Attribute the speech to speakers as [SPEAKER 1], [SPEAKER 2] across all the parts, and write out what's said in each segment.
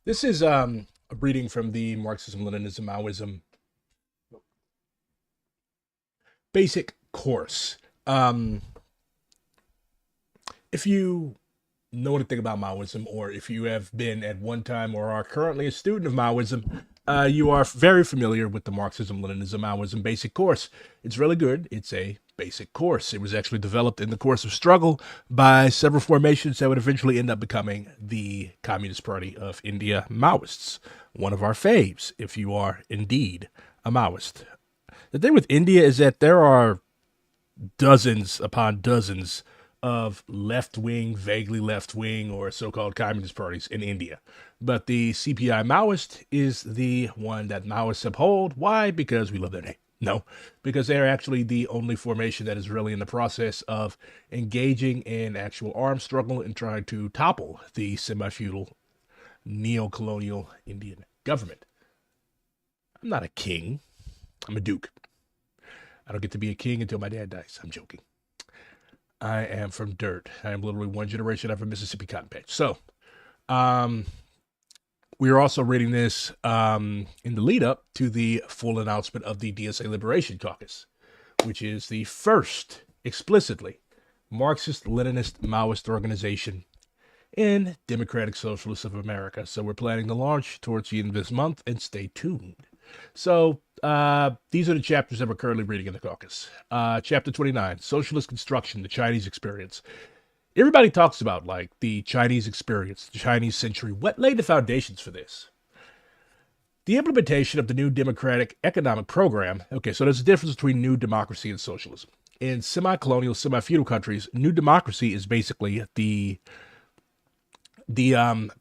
[SPEAKER 1] This is a reading from the Marxism, Leninism, Maoism basic course. Um, if you know anything about Maoism, or if you have been at one time or are currently a student of Maoism, you are very familiar with the Marxism, Leninism, Maoism basic course. It's really good. It's a basic course. It was actually developed in the course of struggle by several formations that would eventually end up becoming the Communist Party of India Maoists. One of our faves, if you are indeed a Maoist. The thing with India is that there are dozens upon dozens of left wing, vaguely left wing, or so called communist parties in India. But the CPI Maoist is the one that Maoists uphold. Why? Because we love their name. No, because they're actually the only formation that is really in the process of engaging in actual armed struggle and trying to topple the semi feudal neo colonial Indian government. I'm not a king, I'm a duke. I don't get to be a king until my dad dies. I'm joking. I am from dirt. I am literally one generation after Mississippi cotton patch. So, um, we are also reading this in the lead up to the full announcement of the DSA Liberation Caucus, which is the first explicitly Marxist, Leninist, Maoist organization in Democratic Socialists of America. So we're planning to launch towards the end of this month, and stay tuned. So these are the chapters that we're currently reading in the caucus. Chapter 29, Socialist Construction, the Chinese Experience. Everybody talks about like the Chinese experience, the Chinese century. What laid the foundations for this? The implementation of the new democratic economic program. Okay, so there's a difference between new democracy and socialism. In semi-colonial, semi-feudal countries, new democracy is basically the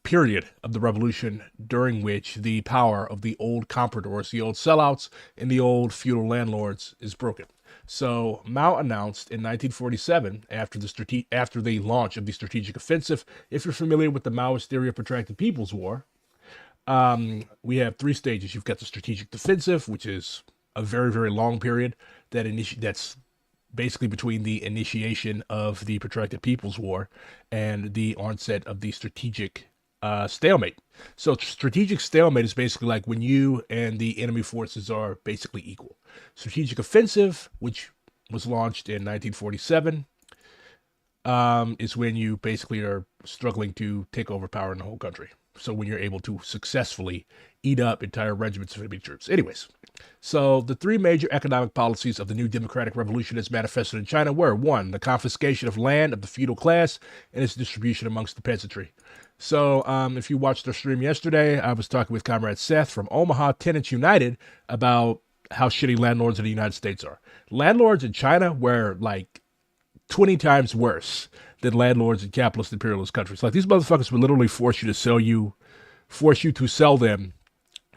[SPEAKER 1] period of the revolution during which the power of the old compradors, the old sellouts, and the old feudal landlords is broken. So Mao announced in 1947, after the launch of the strategic offensive. If you're familiar with the Maoist theory of protracted People's War, we have three stages. You've got the strategic defensive, which is a very, very long period that's basically between the initiation of the protracted People's War and the onset of the strategic stalemate. So, strategic stalemate is basically like when you and the enemy forces are basically equal. Strategic offensive, which was launched in 1947, is when you basically are struggling to take over power in the whole country. So, when you're able to successfully eat up entire regiments of enemy troops. Anyways, so the three major economic policies of the new democratic revolution as manifested in China were: one, the confiscation of land of the feudal class and its distribution amongst the peasantry. So if you watched our stream yesterday, I was talking with Comrade Seth from Omaha Tenants United about how shitty landlords in the United States are. Landlords in China were like 20 times worse than landlords in capitalist imperialist countries. Like these motherfuckers would literally force you to sell them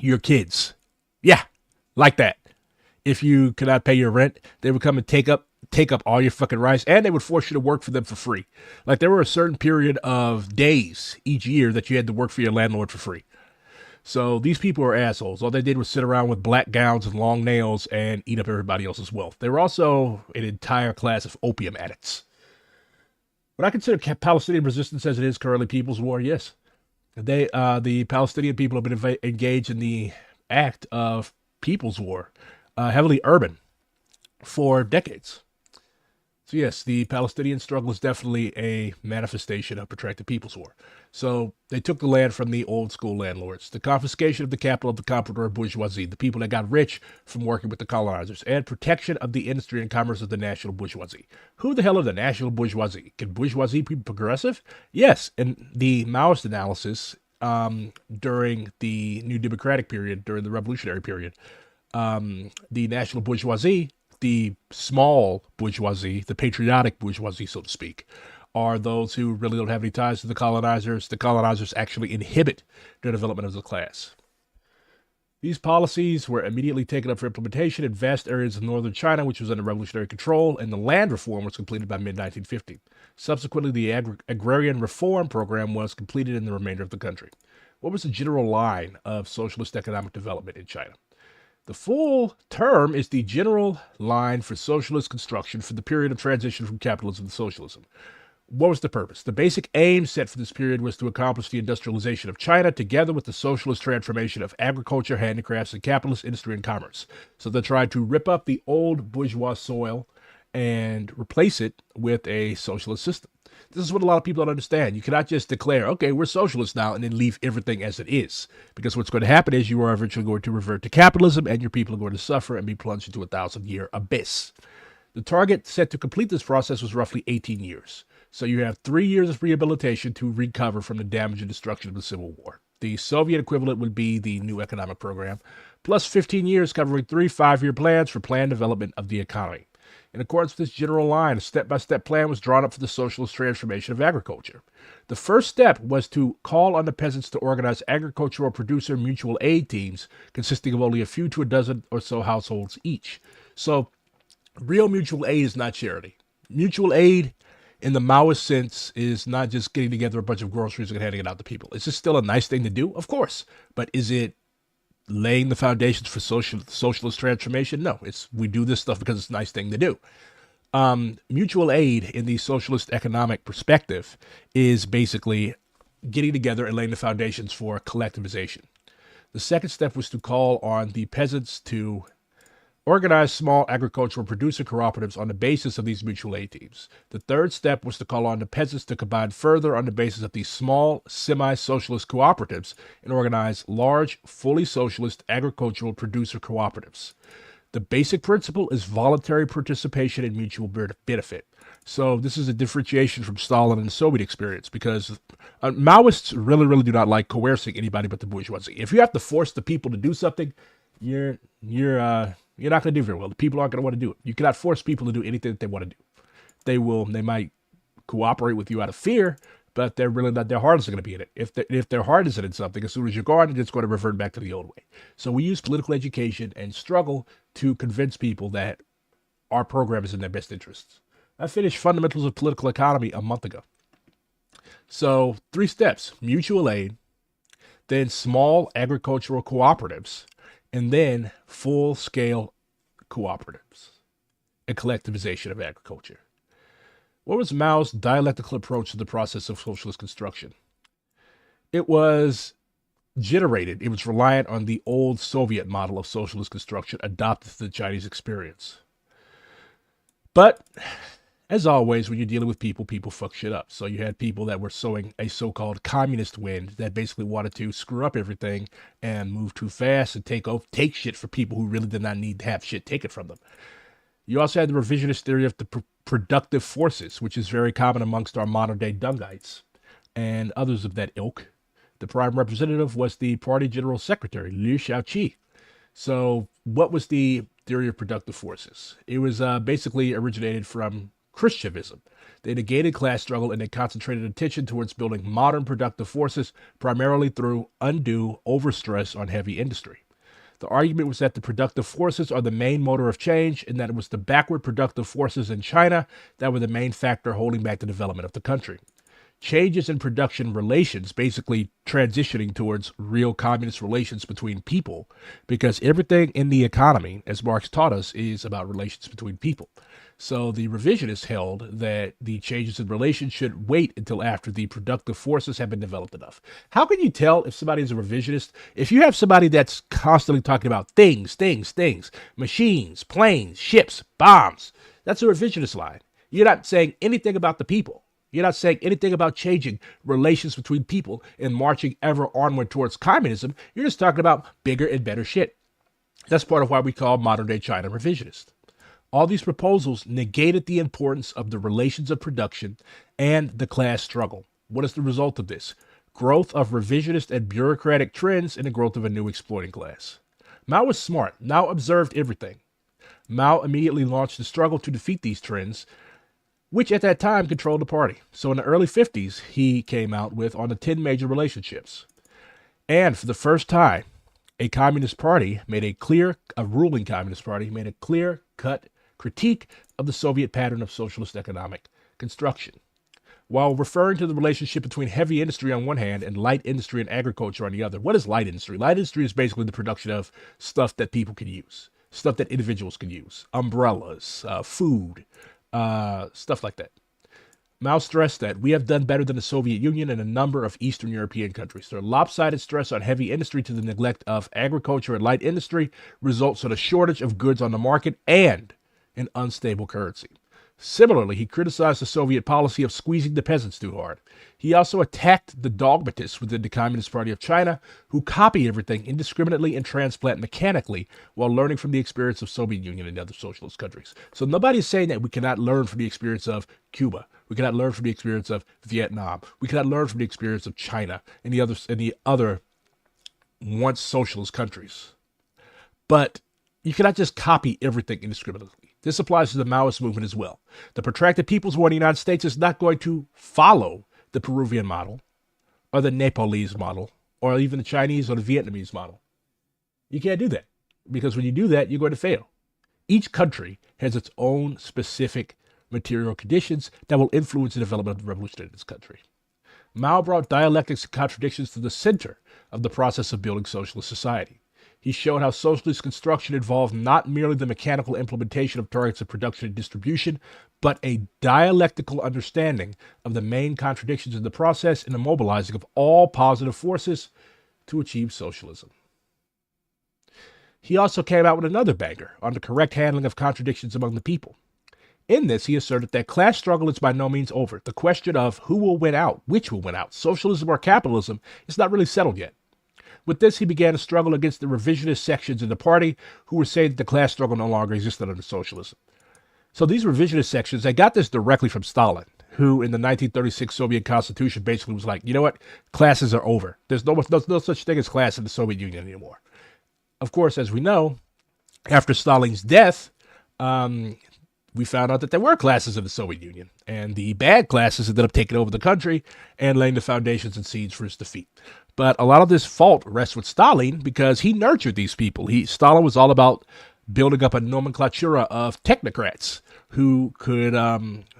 [SPEAKER 1] your kids. Yeah, like that. If you could not pay your rent, they would come and take up all your fucking rice, and they would force you to work for them for free. Like there were a certain period of days each year that you had to work for your landlord for free. So these people are assholes. All they did was sit around with black gowns and long nails and eat up everybody else's wealth. They were also an entire class of opium addicts. Would I consider Palestinian resistance as it is currently People's War? Yes. The Palestinian people have been engaged in the act of People's War, heavily urban, for decades. So yes, the Palestinian struggle is definitely a manifestation of protracted People's War. So they took the land from the old school landlords, the confiscation of the capital of the comprador bourgeoisie, the people that got rich from working with the colonizers, and protection of the industry and commerce of the national bourgeoisie. Who the hell are the national bourgeoisie? Can bourgeoisie be progressive? Yes, in the Maoist analysis during the New Democratic period, during the Revolutionary period, the national bourgeoisie, the small bourgeoisie, the patriotic bourgeoisie, so to speak, are those who really don't have any ties to the colonizers. The colonizers actually inhibit the development of the class. These policies were immediately taken up for implementation in vast areas of northern China, which was under revolutionary control, and the land reform was completed by mid 1950. Subsequently, the agrarian reform program was completed in the remainder of the country. What was the general line of socialist economic development in China? The full term is the general line for socialist construction for the period of transition from capitalism to socialism. What was the purpose? The basic aim set for this period was to accomplish the industrialization of China together with the socialist transformation of agriculture, handicrafts, and capitalist industry and commerce. So they tried to rip up the old bourgeois soil and replace it with a socialist system. This is what a lot of people don't understand. You cannot just declare, okay, we're socialists now, and then leave everything as it is. Because what's going to happen is you are eventually going to revert to capitalism, and your people are going to suffer and be plunged into a 1,000-year abyss. The target set to complete this process was roughly 18 years. So you have 3 years of rehabilitation to recover from the damage and destruction of the Civil War. The Soviet equivalent would be the new economic program, plus 15 years covering 3 5-year plans for planned development of the economy. In accordance with this general line, a step-by-step plan was drawn up for the socialist transformation of agriculture. The first step was to call on the peasants to organize agricultural producer mutual aid teams consisting of only a few to a dozen or so households each. So real mutual aid is not charity. Mutual aid in the Maoist sense is not just getting together a bunch of groceries and handing it out to people. Is this still a nice thing to do? Of course. But is it laying the foundations for socialist transformation? No, we do this stuff because it's a nice thing to do. Mutual aid in the socialist economic perspective is basically getting together and laying the foundations for collectivization. The second step was to call on the peasants to organize small agricultural producer cooperatives on the basis of these mutual aid teams. The third step was to call on the peasants to combine further on the basis of these small semi-socialist cooperatives and organize large, fully socialist agricultural producer cooperatives. The basic principle is voluntary participation and mutual benefit. So this is a differentiation from Stalin and the Soviet experience because Maoists really do not like coercing anybody but the bourgeoisie. If you have to force the people to do something, you're not going to do very well. The people aren't going to want to do it. You cannot force people to do anything that they want to do. They might cooperate with you out of fear, but they're really not, their heart isn't going to be in it. If their heart isn't in something, as soon as you're gone, it's going to revert back to the old way. So we use political education and struggle to convince people that our program is in their best interests. I finished Fundamentals of Political Economy a month ago. So 3 steps: mutual aid, then small agricultural cooperatives, and then full-scale cooperatives and collectivization of agriculture. What was Mao's dialectical approach to the process of socialist construction? It was reliant on the old Soviet model of socialist construction adopted to the Chinese experience. But as always, when you're dealing with people fuck shit up. So you had people that were sowing a so-called communist wind that basically wanted to screw up everything and move too fast and take shit for people who really did not need to have shit taken from them. You also had the revisionist theory of the productive forces, which is very common amongst our modern-day Dungites and others of that ilk. The prime representative was the party general secretary, Liu Shaoqi. So what was the theory of productive forces? It was basically originated from Khrushchevism. They negated class struggle and they concentrated attention towards building modern productive forces, primarily through undue overstress on heavy industry. The argument was that the productive forces are the main motor of change and that it was the backward productive forces in China that were the main factor holding back the development of the country. Changes in production relations, basically transitioning towards real communist relations between people, because everything in the economy, as Marx taught us, is about relations between people. So the revisionists held that the changes in relations should wait until after the productive forces have been developed enough. How can you tell if somebody is a revisionist? If you have somebody that's constantly talking about things, machines, planes, ships, bombs, that's a revisionist line. You're not saying anything about the people. You're not saying anything about changing relations between people and marching ever onward towards communism. You're just talking about bigger and better shit. That's part of why we call modern-day China revisionist. All these proposals negated the importance of the relations of production and the class struggle. What is the result of this? Growth of revisionist and bureaucratic trends and the growth of a new exploiting class. Mao was smart. Mao observed everything. Mao immediately launched the struggle to defeat these trends, which at that time controlled the party. So in the early 50s, he came out with on the 10 major relationships. And for the first time, a ruling communist party made a clear-cut critique of the Soviet pattern of socialist economic construction. While referring to the relationship between heavy industry on one hand and light industry and agriculture on the other. What is light industry? Light industry is basically the production of stuff that people can use, stuff that individuals can use, umbrellas, food, stuff like that. Mao stressed that we have done better than the Soviet Union and a number of Eastern European countries. Their lopsided stress on heavy industry to the neglect of agriculture and light industry results in a shortage of goods on the market and an unstable currency. Similarly, he criticized the Soviet policy of squeezing the peasants too hard. He also attacked the dogmatists within the Communist Party of China who copy everything indiscriminately and transplant mechanically while learning from the experience of Soviet Union and other socialist countries. So nobody's saying that we cannot learn from the experience of Cuba. We cannot learn from the experience of Vietnam. We cannot learn from the experience of China and the other once socialist countries. But you cannot just copy everything indiscriminately. This applies to the Maoist movement as well. The protracted People's War in the United States is not going to follow the Peruvian model or the Nepalese model or even the Chinese or the Vietnamese model. You can't do that because when you do that, you're going to fail. Each country has its own specific material conditions that will influence the development of the revolution in this country. Mao brought dialectics and contradictions to the center of the process of building socialist society. He showed how socialist construction involved not merely the mechanical implementation of targets of production and distribution, but a dialectical understanding of the main contradictions in the process and the mobilizing of all positive forces to achieve socialism. He also came out with another banger on the correct handling of contradictions among the people. In this, he asserted that class struggle is by no means over. The question of who will win out, which will win out, socialism or capitalism, is not really settled yet. With this, he began a struggle against the revisionist sections in the party who were saying that the class struggle no longer existed under socialism. So these revisionist sections, they got this directly from Stalin, who in the 1936 Soviet Constitution basically was like, you know what, classes are over. There's no such thing as class in the Soviet Union anymore. Of course, as we know, after Stalin's death, we found out that there were classes in the Soviet Union, and the bad classes ended up taking over the country and laying the foundations and seeds for its defeat. But a lot of this fault rests with Stalin because he nurtured these people. Stalin was all about building up a nomenclatura of technocrats who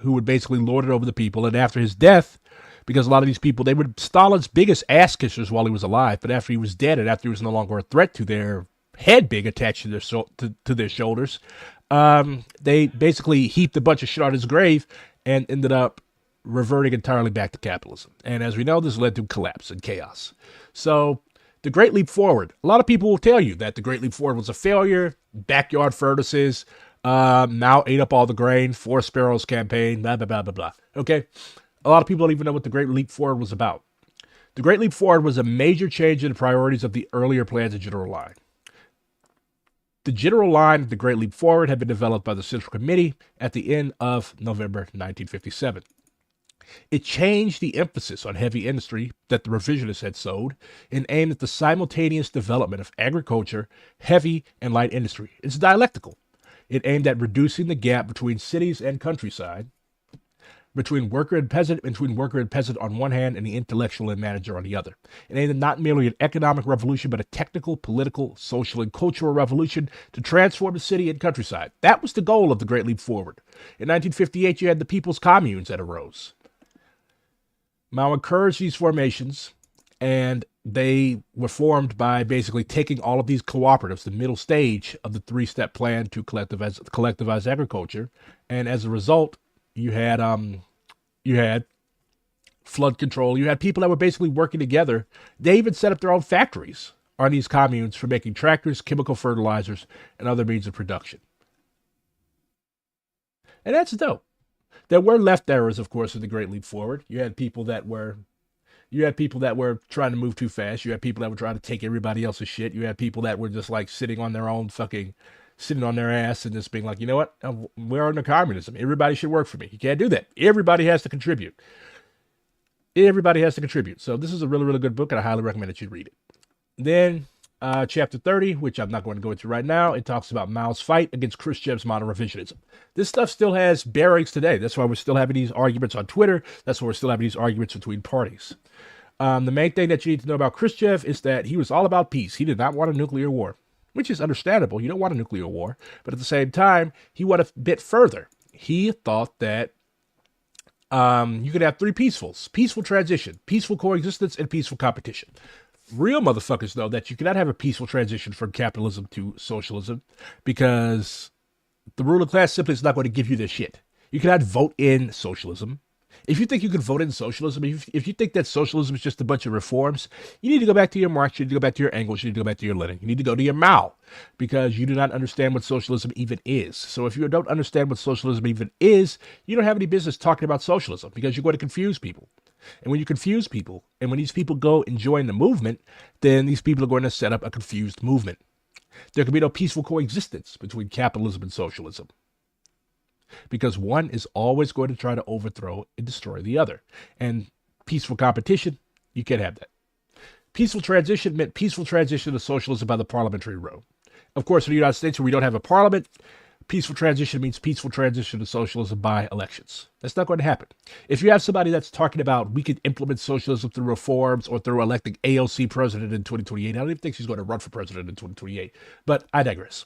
[SPEAKER 1] would basically lord it over the people. And after his death, because a lot of these people, they were Stalin's biggest ass kissers while he was alive, but after he was dead and after he was no longer a threat to their head being attached to their shoulders, they basically heaped a bunch of shit on his grave and ended up reverting entirely back to capitalism. And as we know, this led to collapse and chaos. So the Great Leap Forward, a lot of people will tell you that the Great Leap Forward was a failure, backyard furnaces, Mao ate up all the grain, Four Sparrows campaign, blah, blah, blah, blah, blah. Okay? A lot of people don't even know what the Great Leap Forward was about. The Great Leap Forward was a major change in the priorities of the earlier plans of General Line. The general line of the Great Leap Forward had been developed by the Central Committee at the end of November 1957. It changed the emphasis on heavy industry that the revisionists had sowed and aimed at the simultaneous development of agriculture, heavy and light industry. It's dialectical. It aimed at reducing the gap between cities and countryside, between worker and peasant on one hand and the intellectual and manager on the other. It aimed at not merely an economic revolution, but a technical, political, social, and cultural revolution to transform the city and countryside. That was the goal of the Great Leap Forward. In 1958, you had the People's Communes that arose. Mao encouraged these formations, and they were formed by basically taking all of these cooperatives, the middle stage of the three-step plan to collectivize agriculture, and as a result, you had flood control. You had people that were basically working together. They even set up their own factories on these communes for making tractors, chemical fertilizers, and other means of production. And that's dope. There were left errors, of course, in the Great Leap Forward. You had people that were trying to move too fast. You had people that were trying to take everybody else's shit. You had people that were just like sitting on their ass and just being like, you know what? We're under communism. Everybody should work for me. You can't do that. Everybody has to contribute. So this is a really, really good book, and I highly recommend that you read it. Then chapter 30, which I'm not going to go into right now, it talks about Mao's fight against Khrushchev's modern revisionism. This stuff still has bearings today. That's why we're still having these arguments on Twitter. That's why we're still having these arguments between parties. The main thing that you need to know about Khrushchev is that he was all about peace. He did not want a nuclear war, which is understandable. You don't want a nuclear war. But at the same time, he went a bit further. He thought that you could have three peacefuls: peaceful transition, peaceful coexistence, and peaceful competition. Real motherfuckers know that you cannot have a peaceful transition from capitalism to socialism because the ruling class simply is not going to give you this shit. You cannot vote in socialism. If you think you can vote in socialism, if you think that socialism is just a bunch of reforms, you need to go back to your Marx, you need to go back to your Engels, you need to go back to your Lenin, you need to go to your Mao, because you do not understand what socialism even is. So if you don't understand what socialism even is, you don't have any business talking about socialism, because you're going to confuse people. And when you confuse people, and when these people go and join the movement, then these people are going to set up a confused movement. There can be no peaceful coexistence between capitalism and socialism, because one is always going to try to overthrow and destroy the other. And peaceful competition, you can't have that. Peaceful transition meant peaceful transition to socialism by the parliamentary road. Of course, in the United States, where we don't have a parliament, peaceful transition means peaceful transition to socialism by elections. That's not going to happen. If you have somebody that's talking about we could implement socialism through reforms or through electing AOC president in 2028, I don't even think she's going to run for president in 2028, but I digress.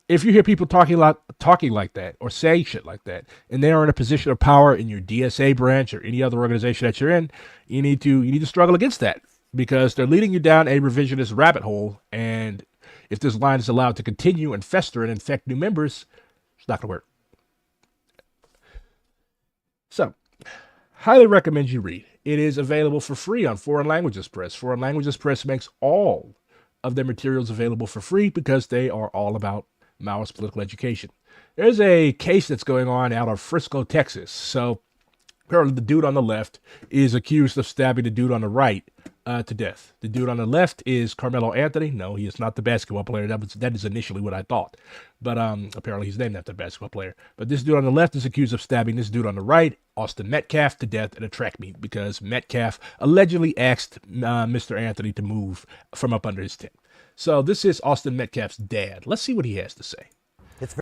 [SPEAKER 1] If you hear people talking like that or saying shit like that, and they are in a position of power in your DSA branch or any other organization that you're in, you need to struggle against that, because they're leading you down a revisionist rabbit hole. And if this line is allowed to continue and fester and infect new members, it's not going to work. So, highly recommend you read. It is available for free on Foreign Languages Press. Foreign Languages Press makes all of their materials available for free because they are all about Maoist political education. There's a case that's going on out of Frisco, Texas. So apparently the dude on the left is accused of stabbing the dude on the right to death. The dude on the left is Carmelo Anthony. No, he is not the basketball player. That is initially what I thought. But apparently he's named after a basketball player. But this dude on the left is accused of stabbing this dude on the right, Austin Metcalf, to death at a track meet because Metcalf allegedly asked Mr. Anthony to move from up under his tent. So this is Austin Metcalf's dad. Let's see what he has to say.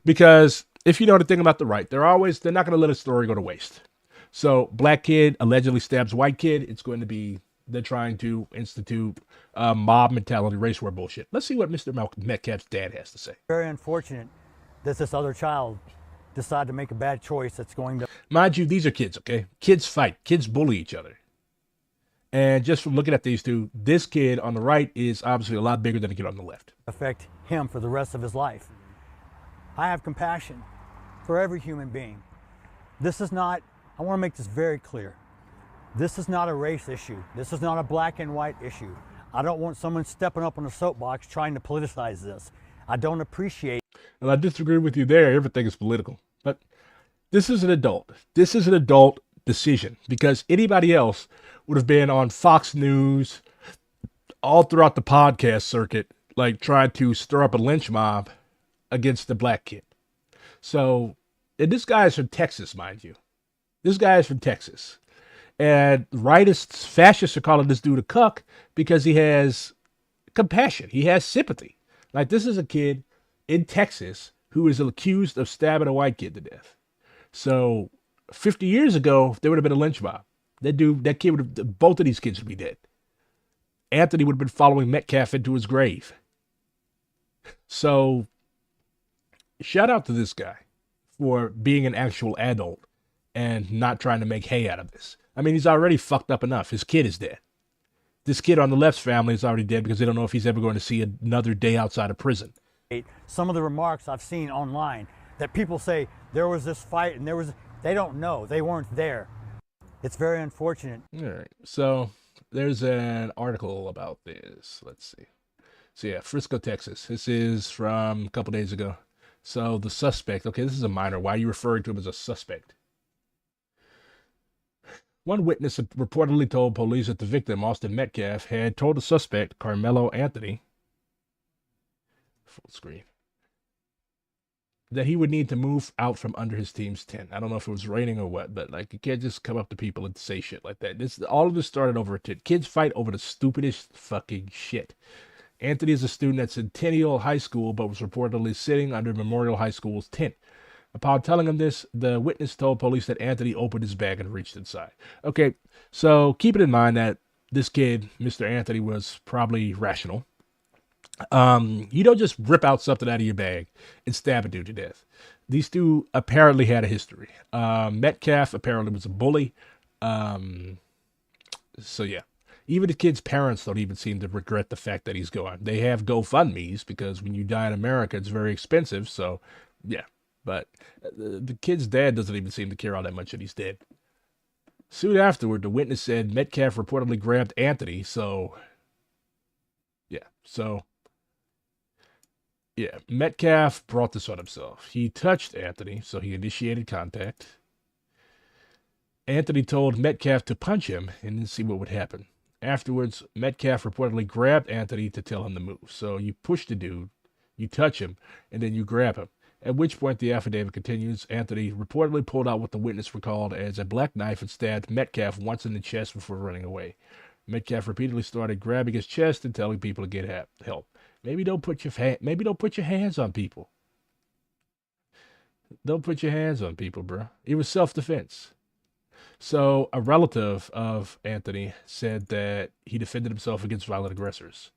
[SPEAKER 1] Because if you know anything about the right, they're not going to let a story go to waste. So black kid allegedly stabs white kid. It's going to be, they're trying to institute mob mentality, race war bullshit. Let's see what Mr. Metcalf's dad has to say.
[SPEAKER 2] Very unfortunate that this other child decided to make a bad choice that's going to...
[SPEAKER 1] Mind you, these are kids, okay? Kids fight. Kids bully each other. And just from looking at these two, this kid on the right is obviously a lot bigger than the kid on the left.
[SPEAKER 2] Affect him for the rest of his life. I have compassion for every human being. This is not, I want to make this very clear. This is not a race issue. This is not a black and white issue. I don't want someone stepping up on a soapbox trying to politicize this. I don't appreciate.
[SPEAKER 1] And I disagree with you there. Everything is political. But this is an adult. This is an adult decision, because anybody else would have been on Fox News all throughout the podcast circuit, like trying to stir up a lynch mob against the black kid. So, and this guy is from Texas, mind you. This guy is from Texas. And rightists, fascists are calling this dude a cuck because he has compassion. He has sympathy. Like, this is a kid in Texas who is accused of stabbing a white kid to death. So 50 years ago, there would have been a lynch mob. That kid would have, both of these kids would be dead. Anthony would have been following Metcalf into his grave. So, shout out to this guy for being an actual adult and not trying to make hay out of this. I mean, he's already fucked up enough. His kid is dead. This kid on the left's family is already dead because they don't know if he's ever going to see another day outside of prison.
[SPEAKER 2] Some of the remarks I've seen online that people say there was this fight and they don't know. They weren't there. It's very unfortunate.
[SPEAKER 1] All right. So there's an article about this. Let's see. So yeah, Frisco, Texas. This is from a couple days ago. So the suspect, okay, this is a minor. Why are you referring to him as a suspect? One witness reportedly told police that the victim, Austin Metcalf, had told the suspect, Carmelo Anthony, full screen, that he would need to move out from under his team's tent. I don't know if it was raining or what, but like, you can't just come up to people and say shit like that. All of this started over a tent. Kids fight over the stupidest fucking shit. Anthony is a student at Centennial High School, but was reportedly sitting under Memorial High School's tent. Upon telling him this, the witness told police that Anthony opened his bag and reached inside. Okay, so keep it in mind that this kid, Mr. Anthony, was probably rational. You don't just rip out something out of your bag and stab a dude to death. These two apparently had a history. Metcalf apparently was a bully. So yeah, even the kid's parents don't even seem to regret the fact that he's gone. They have GoFundMes because when you die in America, it's very expensive. So yeah, but the kid's dad doesn't even seem to care all that much that he's dead. Soon afterward, the witness said Metcalf reportedly grabbed Anthony, Metcalf brought this on himself. He touched Anthony, so he initiated contact. Anthony told Metcalf to punch him and then see what would happen. Afterwards, Metcalf reportedly grabbed Anthony to tell him to move. So you push the dude, you touch him, and then you grab him. At which point, the affidavit continues, Anthony reportedly pulled out what the witness recalled as a black knife and stabbed Metcalf once in the chest before running away. Metcalf repeatedly started grabbing his chest and telling people to get help. Maybe don't put your hands on people. Don't put your hands on people, bro. It was self-defense. So a relative of Anthony said that he defended himself against violent aggressors.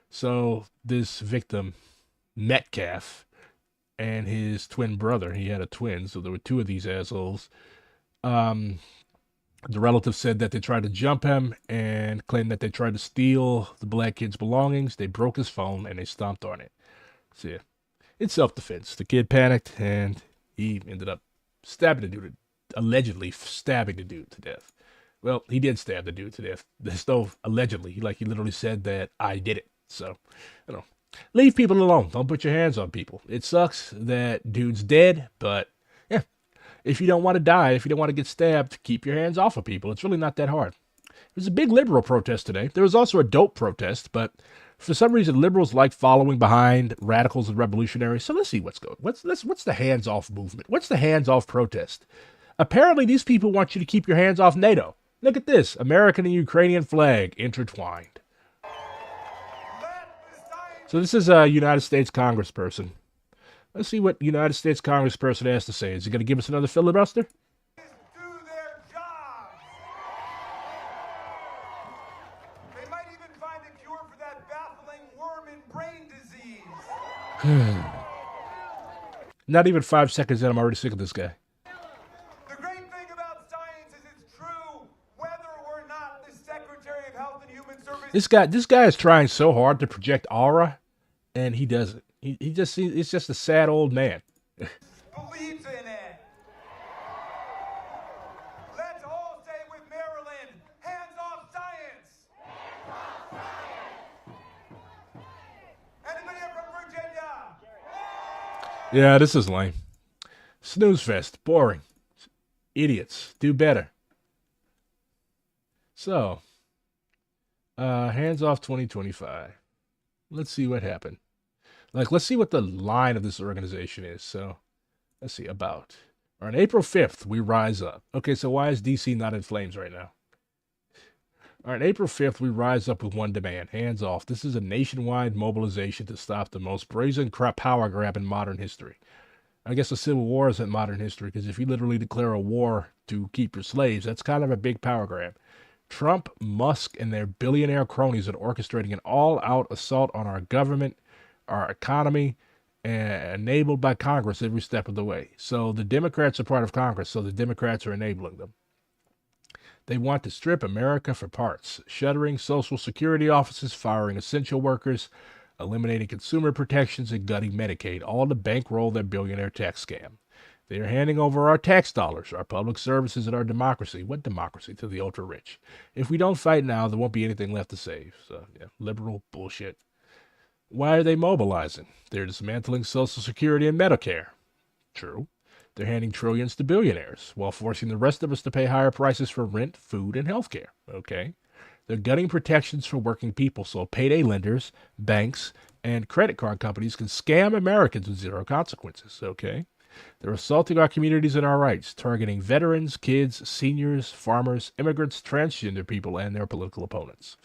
[SPEAKER 1] So this victim, Metcalf, and his twin brother, he had a twin, so there were two of these assholes. The relative said that they tried to jump him and claimed that they tried to steal the black kid's belongings. They broke his phone and they stomped on it. So yeah, it's self-defense. The kid panicked and he ended up stabbing the dude, allegedly stabbing the dude to death. Well, he did stab the dude to death. There's no allegedly. He literally said that I did it. So, leave people alone. Don't put your hands on people. It sucks that dude's dead, but yeah, if you don't want to die, if you don't want to get stabbed, keep your hands off of people. It's really not that hard. There's a big liberal protest today. There was also a dope protest, but for some reason, liberals like following behind radicals and revolutionaries. So let's see what's going. What's the hands-off movement? What's the hands-off protest? Apparently, these people want you to keep your hands off NATO. Look at this. American and Ukrainian flag intertwined. So this is a United States congressperson. Let's see what United States congressperson has to say. Is he going to give us another filibuster?
[SPEAKER 3] Do their jobs. They might even find a cure for that baffling worm in brain disease.
[SPEAKER 1] Not even 5 seconds in, I'm already sick of this guy.
[SPEAKER 3] The great thing about science is it's true whether or not the Secretary of Health and Human Services...
[SPEAKER 1] This guy is trying so hard to project aura, and he doesn't. He just seems, it's just a sad old man.
[SPEAKER 3] believes in it. Let's all say with Maryland, hands off science. Hands off science. Anybody here from Virginia?
[SPEAKER 1] Yeah, this is lame. Snooze fest. Boring. Idiots. Do better. So, hands off 2025. Let's see what happened. Let's see what the line of this organization is. So, let's see, about. On April 5th, we rise up. Okay, so why is DC not in flames right now? On April 5th, we rise up with one demand. Hands off. This is a nationwide mobilization to stop the most brazen power grab in modern history. I guess a civil war isn't modern history, because if you literally declare a war to keep your slaves, that's kind of a big power grab. Trump, Musk, and their billionaire cronies are orchestrating an all-out assault on our government, our economy, and enabled by Congress every step of the way. So the Democrats are part of Congress, so the Democrats are enabling them. They want to strip America for parts, shuttering Social Security offices, firing essential workers, eliminating consumer protections, and gutting Medicaid, all to bankroll their billionaire tax scam. They are handing over our tax dollars, our public services, and our democracy. What democracy? To the ultra-rich. If we don't fight now, there won't be anything left to save. So, yeah, liberal bullshit. Why are they mobilizing? They're dismantling Social Security and Medicare. True. They're handing trillions to billionaires, while forcing the rest of us to pay higher prices for rent, food, and health care. Okay. They're gutting protections for working people, so payday lenders, banks, and credit card companies can scam Americans with zero consequences. Okay. They're assaulting our communities and our rights, targeting veterans, kids, seniors, farmers, immigrants, transgender people, and their political opponents.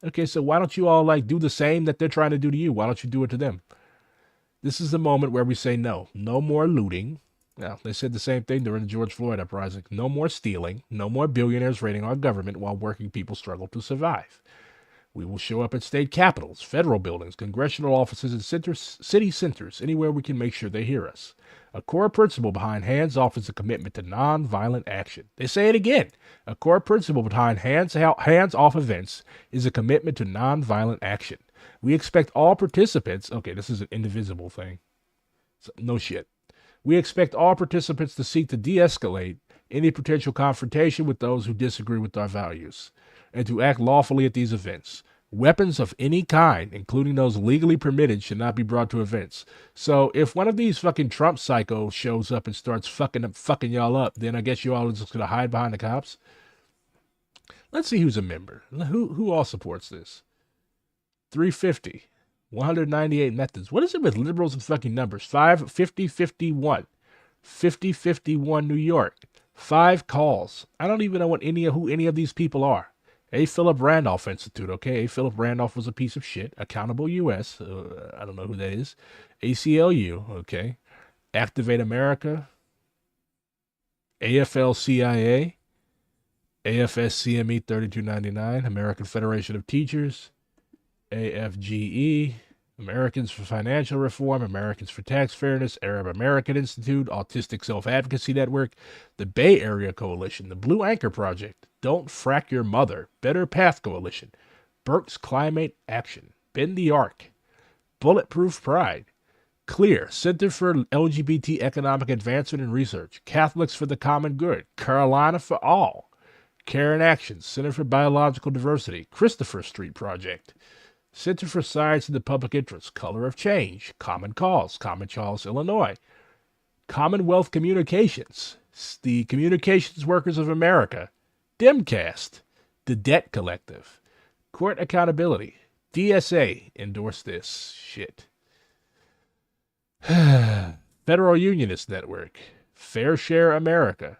[SPEAKER 1] Okay, so why don't you all do the same that they're trying to do to you? Why don't you do it to them? This is the moment where we say no. No more looting. Now, they said the same thing during the George Floyd uprising. No more stealing. No more billionaires raiding our government while working people struggle to survive. We will show up at state capitals, federal buildings, congressional offices, and city centers, anywhere we can make sure they hear us. A core principle behind hands off is a commitment to nonviolent action. They say it again. A core principle behind hands off events is a commitment to nonviolent action. We expect all participants, okay, this is an indivisible thing. So, no shit. We expect all participants to seek to de-escalate any potential confrontation with those who disagree with our values, and to act lawfully at these events. Weapons of any kind, including those legally permitted, should not be brought to events. So if one of these fucking Trump psychos shows up and starts fucking y'all up, then I guess you all are just gonna hide behind the cops. Let's see who's a member. Who all supports this? 350. 198 methods. What is it with liberals and fucking numbers? 5, 50, 51. 50, 51 New York. 5 calls. I don't even know who any of these people are. A. Philip Randolph Institute, okay? A. Philip Randolph was a piece of shit. Accountable US, I don't know who that is. ACLU, okay? Activate America. AFL-CIA. AFS-CME 3299. American Federation of Teachers. AFGE. Americans for Financial Reform, Americans for Tax Fairness, Arab American Institute, Autistic Self-Advocacy Network, the Bay Area Coalition, the Blue Anchor Project, Don't Frack Your Mother, Better Path Coalition, Burke's Climate Action, Bend the Arc, Bulletproof Pride, CLEAR, Center for LGBT Economic Advancement and Research, Catholics for the Common Good, Carolina for All, Karen Action, Center for Biological Diversity, Christopher Street Project, Center for Science and the Public Interest, Color of Change, Common Cause, Common Cause, Illinois, Commonwealth Communications, the Communications Workers of America, Demcast, the Debt Collective, Court Accountability, DSA, endorse this shit. Federal Unionist Network, Fair Share America,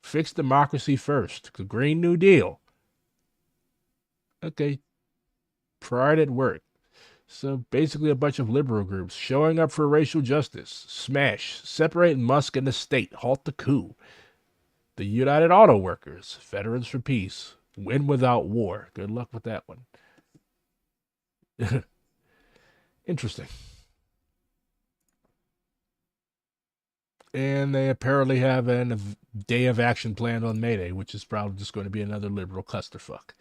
[SPEAKER 1] Fix Democracy First, the Green New Deal. Okay. Pride at Work. So basically a bunch of liberal groups showing up for racial justice. Smash. Separate Musk and the state. Halt the coup. The United Auto Workers. Veterans for Peace. Win without war. Good luck with that one. Interesting. And they apparently have a day of action planned on May Day, which is probably just going to be another liberal clusterfuck.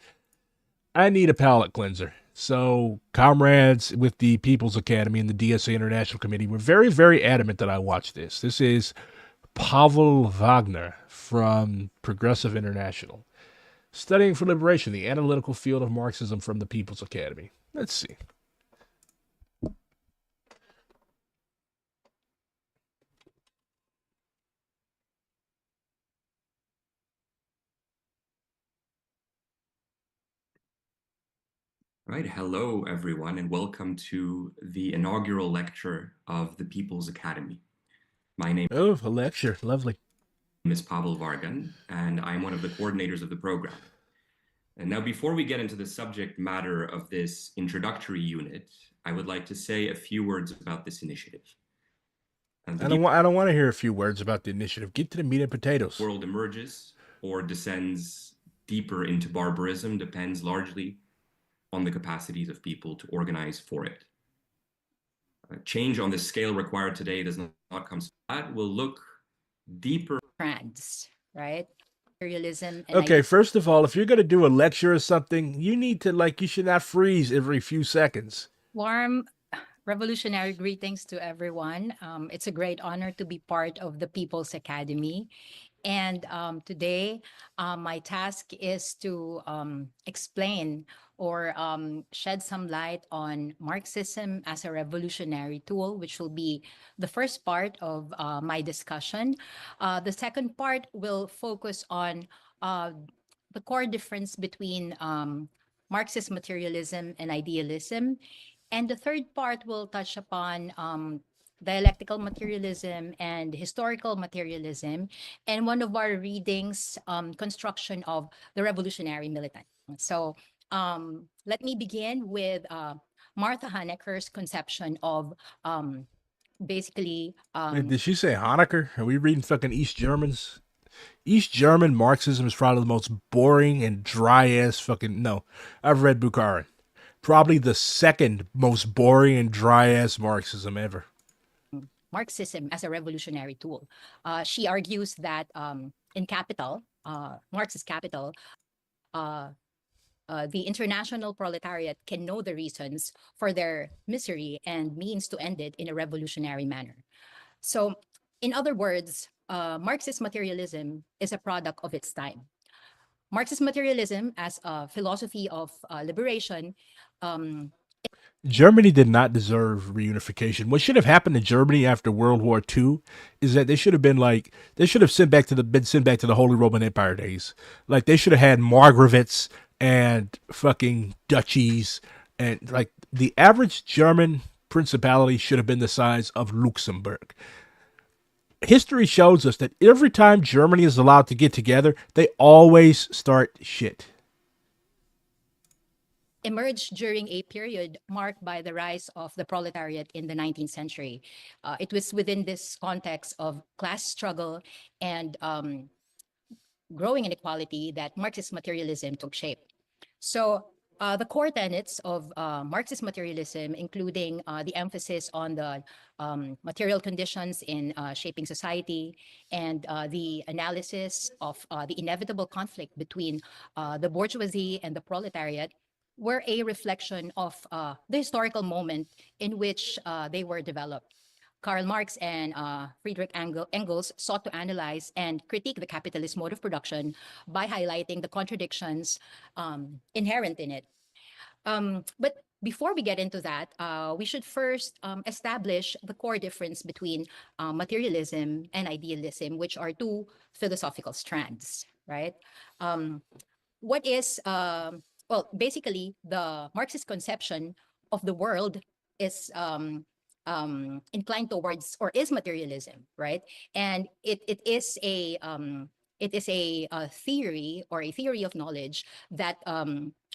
[SPEAKER 1] I need a palate cleanser. So, comrades with the People's Academy and the DSA International Committee were very, very adamant that I watch this. This is Pavel Wagner from Progressive International. Studying for Liberation, the Analytical Field of Marxism from the People's Academy. Let's see.
[SPEAKER 4] Right. Hello, everyone, and welcome to the inaugural lecture of the People's Academy. My name
[SPEAKER 1] a lecture. Lovely.
[SPEAKER 4] is Pavel Vargan, and I'm one of the coordinators of the program. And now, before we get into the subject matter of this introductory unit, I would like to say a few words about this initiative.
[SPEAKER 1] I don't want to hear a few words about the initiative. Get to the meat and potatoes.
[SPEAKER 4] The world emerges or descends deeper into barbarism depends largely on the capacities of people to organize for it. Change on the scale required today does not come. That will look deeper.
[SPEAKER 5] Trends, right? Imperialism. And
[SPEAKER 1] okay, first of all, if you're going to do a lecture or something, you need to, you should not freeze every few seconds.
[SPEAKER 5] Warm revolutionary greetings to everyone. It's a great honor to be part of the People's Academy. And today, my task is to explain or shed some light on Marxism as a revolutionary tool, which will be the first part of my discussion. The second part will focus on the core difference between Marxist materialism and idealism. And the third part will touch upon dialectical materialism and historical materialism, and one of our readings, construction of the revolutionary militant. So let me begin with Martha Honecker's conception of basically...
[SPEAKER 1] Wait, did she say Honecker? Are we reading fucking East Germans? East German Marxism is probably the most boring and dry-ass fucking... No, I've read Bukharin. Probably the second most boring and dry-ass Marxism ever.
[SPEAKER 5] Marxism as a revolutionary tool. She argues that in Capital, Marx's Capital, the international proletariat can know the reasons for their misery and means to end it in a revolutionary manner. So, in other words, Marxist materialism is a product of its time. Marxist materialism as a philosophy of liberation.
[SPEAKER 1] Germany did not deserve reunification. What should have happened to Germany after World War II is that they should have been like they should have been sent back to the Holy Roman Empire days. Like they should have had margravets and fucking duchies, and like the average German principality should have been the size of Luxembourg. History shows us that every time Germany is allowed to get together, they always start shit.
[SPEAKER 5] Emerged during a period marked by the rise of the proletariat in the 19th century. It was within this context of class struggle and growing inequality that Marxist materialism took shape. So the core tenets of Marxist materialism, including the emphasis on the material conditions in shaping society and the analysis of the inevitable conflict between the bourgeoisie and the proletariat, were a reflection of the historical moment in which they were developed. Karl Marx and Friedrich Engels sought to analyze and critique the capitalist mode of production by highlighting the contradictions inherent in it. But before we get into that, we should first establish the core difference between materialism and idealism, which are two philosophical strands, right? What is well, basically, the Marxist conception of the world is inclined towards or is materialism, right? And it is a theory or a theory of knowledge that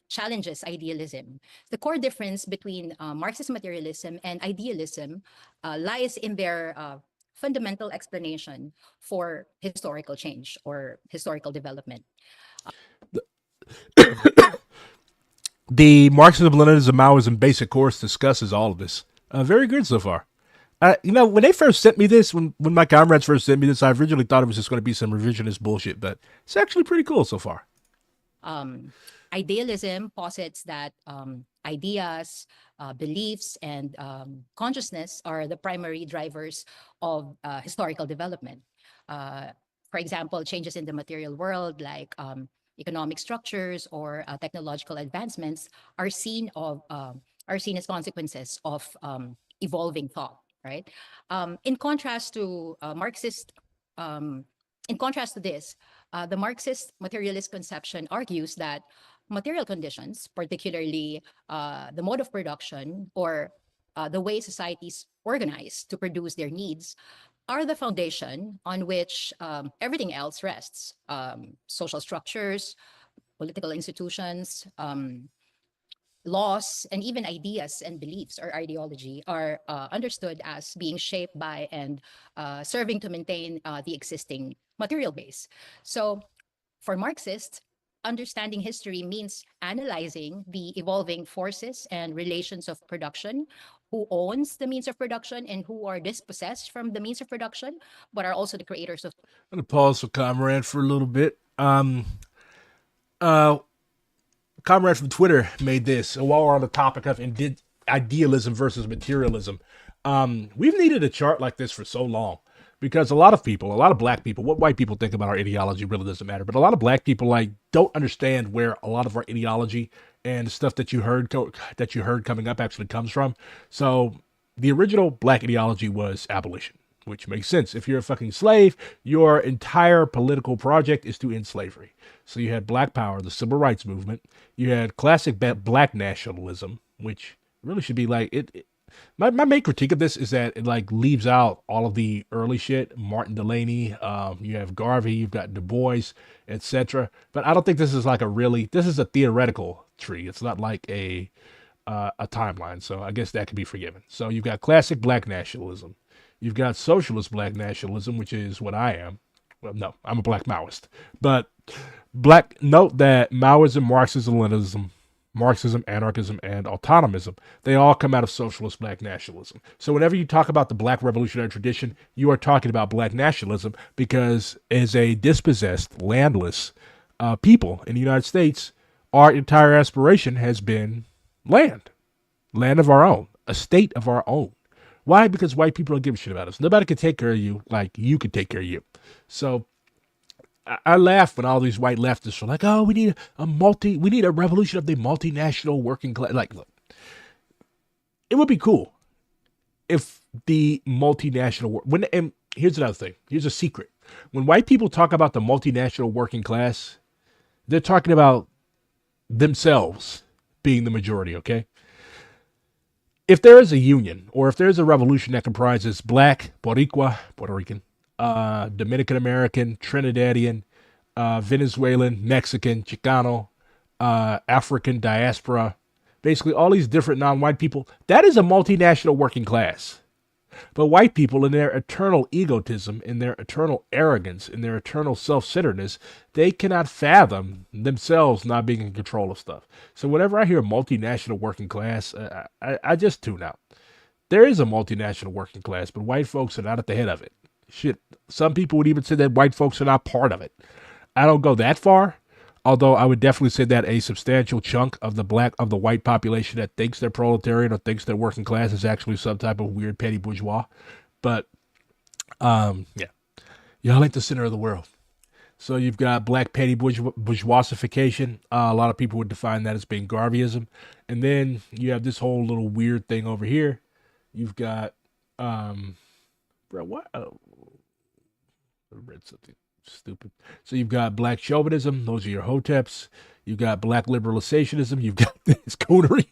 [SPEAKER 5] challenges idealism. The core difference between Marxist materialism and idealism lies in their fundamental explanation for historical change or historical development.
[SPEAKER 1] The Marxism, Leninism, Maoism basic course discusses all of this. Very good so far. When they first sent me this, when my comrades first sent me this, I originally thought it was just going to be some revisionist bullshit, but it's actually pretty cool so far.
[SPEAKER 5] Idealism posits that ideas, beliefs, and consciousness are the primary drivers of historical development. For example, changes in the material world, like economic structures or technological advancements, are seen as consequences of evolving thought. Right. In contrast to this, the Marxist materialist conception argues that material conditions, particularly the mode of production or the way societies organize to produce their needs, are the foundation on which everything else rests. Social structures, political institutions, laws, and even ideas and beliefs or ideology are understood as being shaped by and serving to maintain the existing material base. So for Marxists, understanding history means analyzing the evolving forces and relations of production, who owns the means of production and who are dispossessed from the means of production, but are also the creators of.
[SPEAKER 1] I'm going to pause for Comrade for a little bit. Comrade from Twitter made this. And while we're on the topic of idealism versus materialism, we've needed a chart like this for so long because a lot of black people, what white people think about our ideology really doesn't matter. But a lot of black people don't understand where a lot of our ideology and the stuff that you heard coming up actually comes from. So the original black ideology was abolition, which makes sense. If you're a fucking slave, your entire political project is to end slavery. So you had Black Power, the Civil Rights Movement. You had classic black nationalism, which really should be my main critique of this is that it leaves out all of the early shit. Martin Delany, you have Garvey, you've got Du Bois, etc. But I don't think this is this is a theoretical tree. It's not like a timeline. So I guess that can be forgiven. So you've got classic black nationalism. You've got socialist black nationalism, which is what I am. Well, no, I'm a black Maoist. But note that Maoism, Marxism, Leninism, Marxism, anarchism, and autonomism, they all come out of socialist black nationalism. So whenever you talk about the black revolutionary tradition, you are talking about black nationalism because as a dispossessed, landless people in the United States, our entire aspiration has been land of our own, a state of our own. Why? Because white people don't give a shit about us. Nobody can take care of you like you could take care of you. So I laugh when all these white leftists are like, "Oh, we need we need a revolution of the multinational working class." Like, look, it would be cool if the multinational and here's another thing. Here's a secret. When white people talk about the multinational working class, they're talking about themselves being the majority, okay? If there is a union or if there's a revolution that comprises black, Boricua, Puerto Rican, Dominican American, Trinidadian, Venezuelan, Mexican, Chicano, African diaspora, basically all these different non-white people, that is a multinational working class. But white people, in their eternal egotism, in their eternal arrogance, in their eternal self-centeredness, they cannot fathom themselves not being in control of stuff. So whenever I hear multinational working class, I just tune out. There is a multinational working class, but white folks are not at the head of it. Shit, some people would even say that white folks are not part of it. I don't go that far, although I would definitely say that a substantial chunk of the white population that thinks they're proletarian or thinks they're working class is actually some type of weird petty bourgeois. But yeah, y'all ain't the center of the world. So you've got black petty bourgeoisification. A lot of people would define that as being Garveyism. And then you have this whole little weird thing over here. You've got, bro, what? I read something stupid. So you've got black chauvinism. Those are your hoteps. You've got black liberalizationism. You've got this coterie.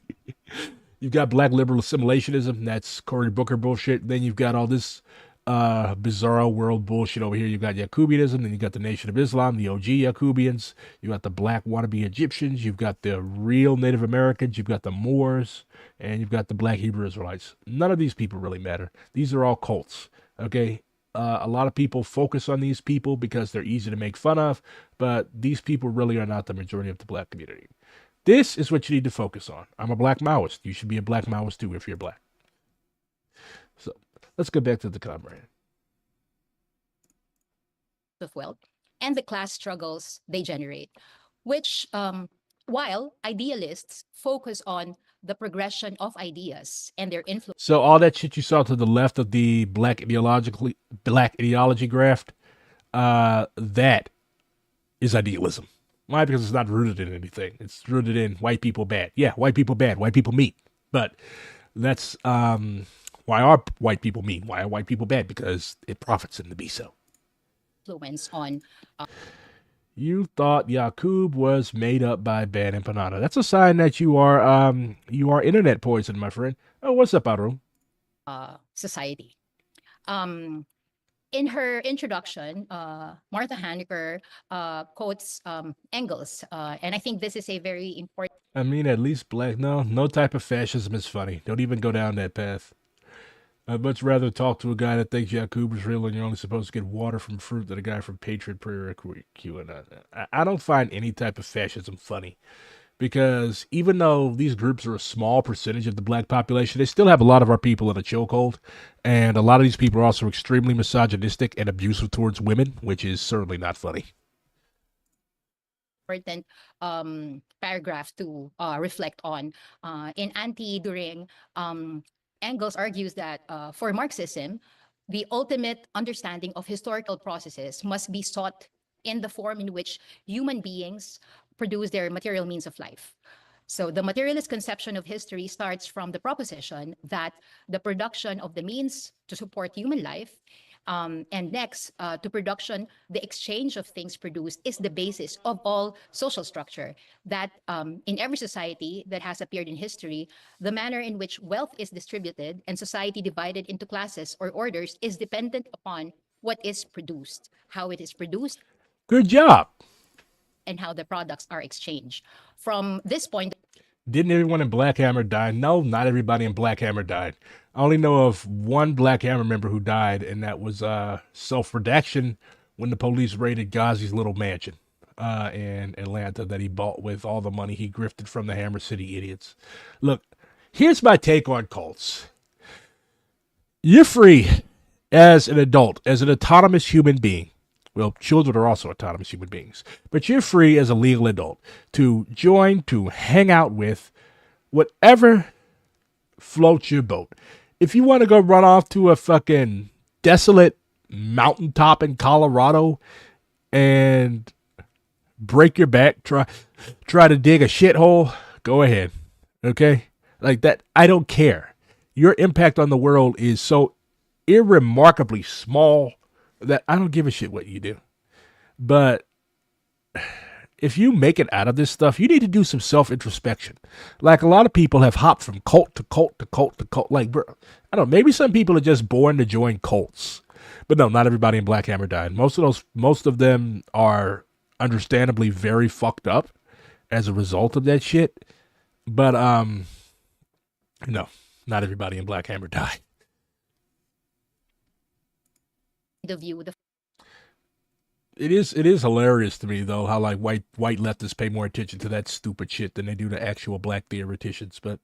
[SPEAKER 1] You've got black liberal assimilationism. That's Cory Booker bullshit. Then you've got all this bizarro world bullshit over here. You've got Yacubianism. Then you've got the Nation of Islam, the OG Yacubians. You've got the black wannabe Egyptians. You've got the real Native Americans. You've got the Moors. And you've got the black Hebrew Israelites. None of these people really matter. These are all cults. Okay? A lot of people focus on these people because they're easy to make fun of, but these people really are not the majority of the black community. This is what you need to focus on. I'm a black Maoist. You should be a black Maoist too if you're black. So let's go back to the comrade.
[SPEAKER 5] Of wealth and the class struggles they generate, which, while idealists focus on the progression of ideas and their influence.
[SPEAKER 1] So all that shit you saw to the left of the black ideology graph, that is idealism. Why? Because it's not rooted in anything. It's rooted in white people bad. Yeah, white people bad. White people mean. But that's why are white people mean? Why are white people bad? Because it profits them to be so.
[SPEAKER 5] Influence on.
[SPEAKER 1] You thought Yakub was made up by Bad Empanada. That's a sign that you are internet poison, my friend. Oh, what's up, Aru?
[SPEAKER 5] Society. In her introduction, Martha Haneker quotes Engels, and I think this is a very important.
[SPEAKER 1] I mean, at least black. No type of fascism is funny. Don't even go down that path. I'd much rather talk to a guy that thinks Yakub is real and you're only supposed to get water from fruit than a guy from Patriot Prayer QAnon. I don't find any type of fascism funny because even though these groups are a small percentage of the black population, they still have a lot of our people in a chokehold. And a lot of these people are also extremely misogynistic and abusive towards women, which is certainly not funny.
[SPEAKER 5] Important paragraph to reflect on. In Anti during Engels argues that for Marxism, the ultimate understanding of historical processes must be sought in the form in which human beings produce their material means of life. So the materialist conception of history starts from the proposition that the production of the means to support human life and next to production, the exchange of things produced is the basis of all social structure. That in every society that has appeared in history, the manner in which wealth is distributed and society divided into classes or orders is dependent upon what is produced, how it is produced.
[SPEAKER 1] Good job.
[SPEAKER 5] And how the products are exchanged. From this point,
[SPEAKER 1] didn't everyone in Black Hammer die? No, not everybody in Black Hammer died. I only know of one Black Hammer member who died, and that was self-redaction when the police raided Ghazi's little mansion in Atlanta that he bought with all the money he grifted from the Hammer City idiots. Look, here's my take on cults. You're free as an adult, as an autonomous human being. Well, children are also autonomous human beings. But you're free as a legal adult to join, to hang out with whatever floats your boat. if you want to go run off to a fucking desolate mountaintop in Colorado and break your back, try to dig a shithole, go ahead. Okay? Like that, I don't care. Your impact on the world is so irremarkably small that I don't give a shit what you do. But if you make it out of this stuff, you need to do some self-introspection. Like a lot of people have hopped from cult to cult to cult to cult. Like, bro, I don't know, maybe some people are just born to join cults. But no, not everybody in Black Hammer died. Most of them are understandably very fucked up as a result of that shit. But no, not everybody in Black Hammer died.
[SPEAKER 5] The view, the
[SPEAKER 1] It is hilarious to me though how like white leftists pay more attention to that stupid shit than they do to actual black theoreticians. But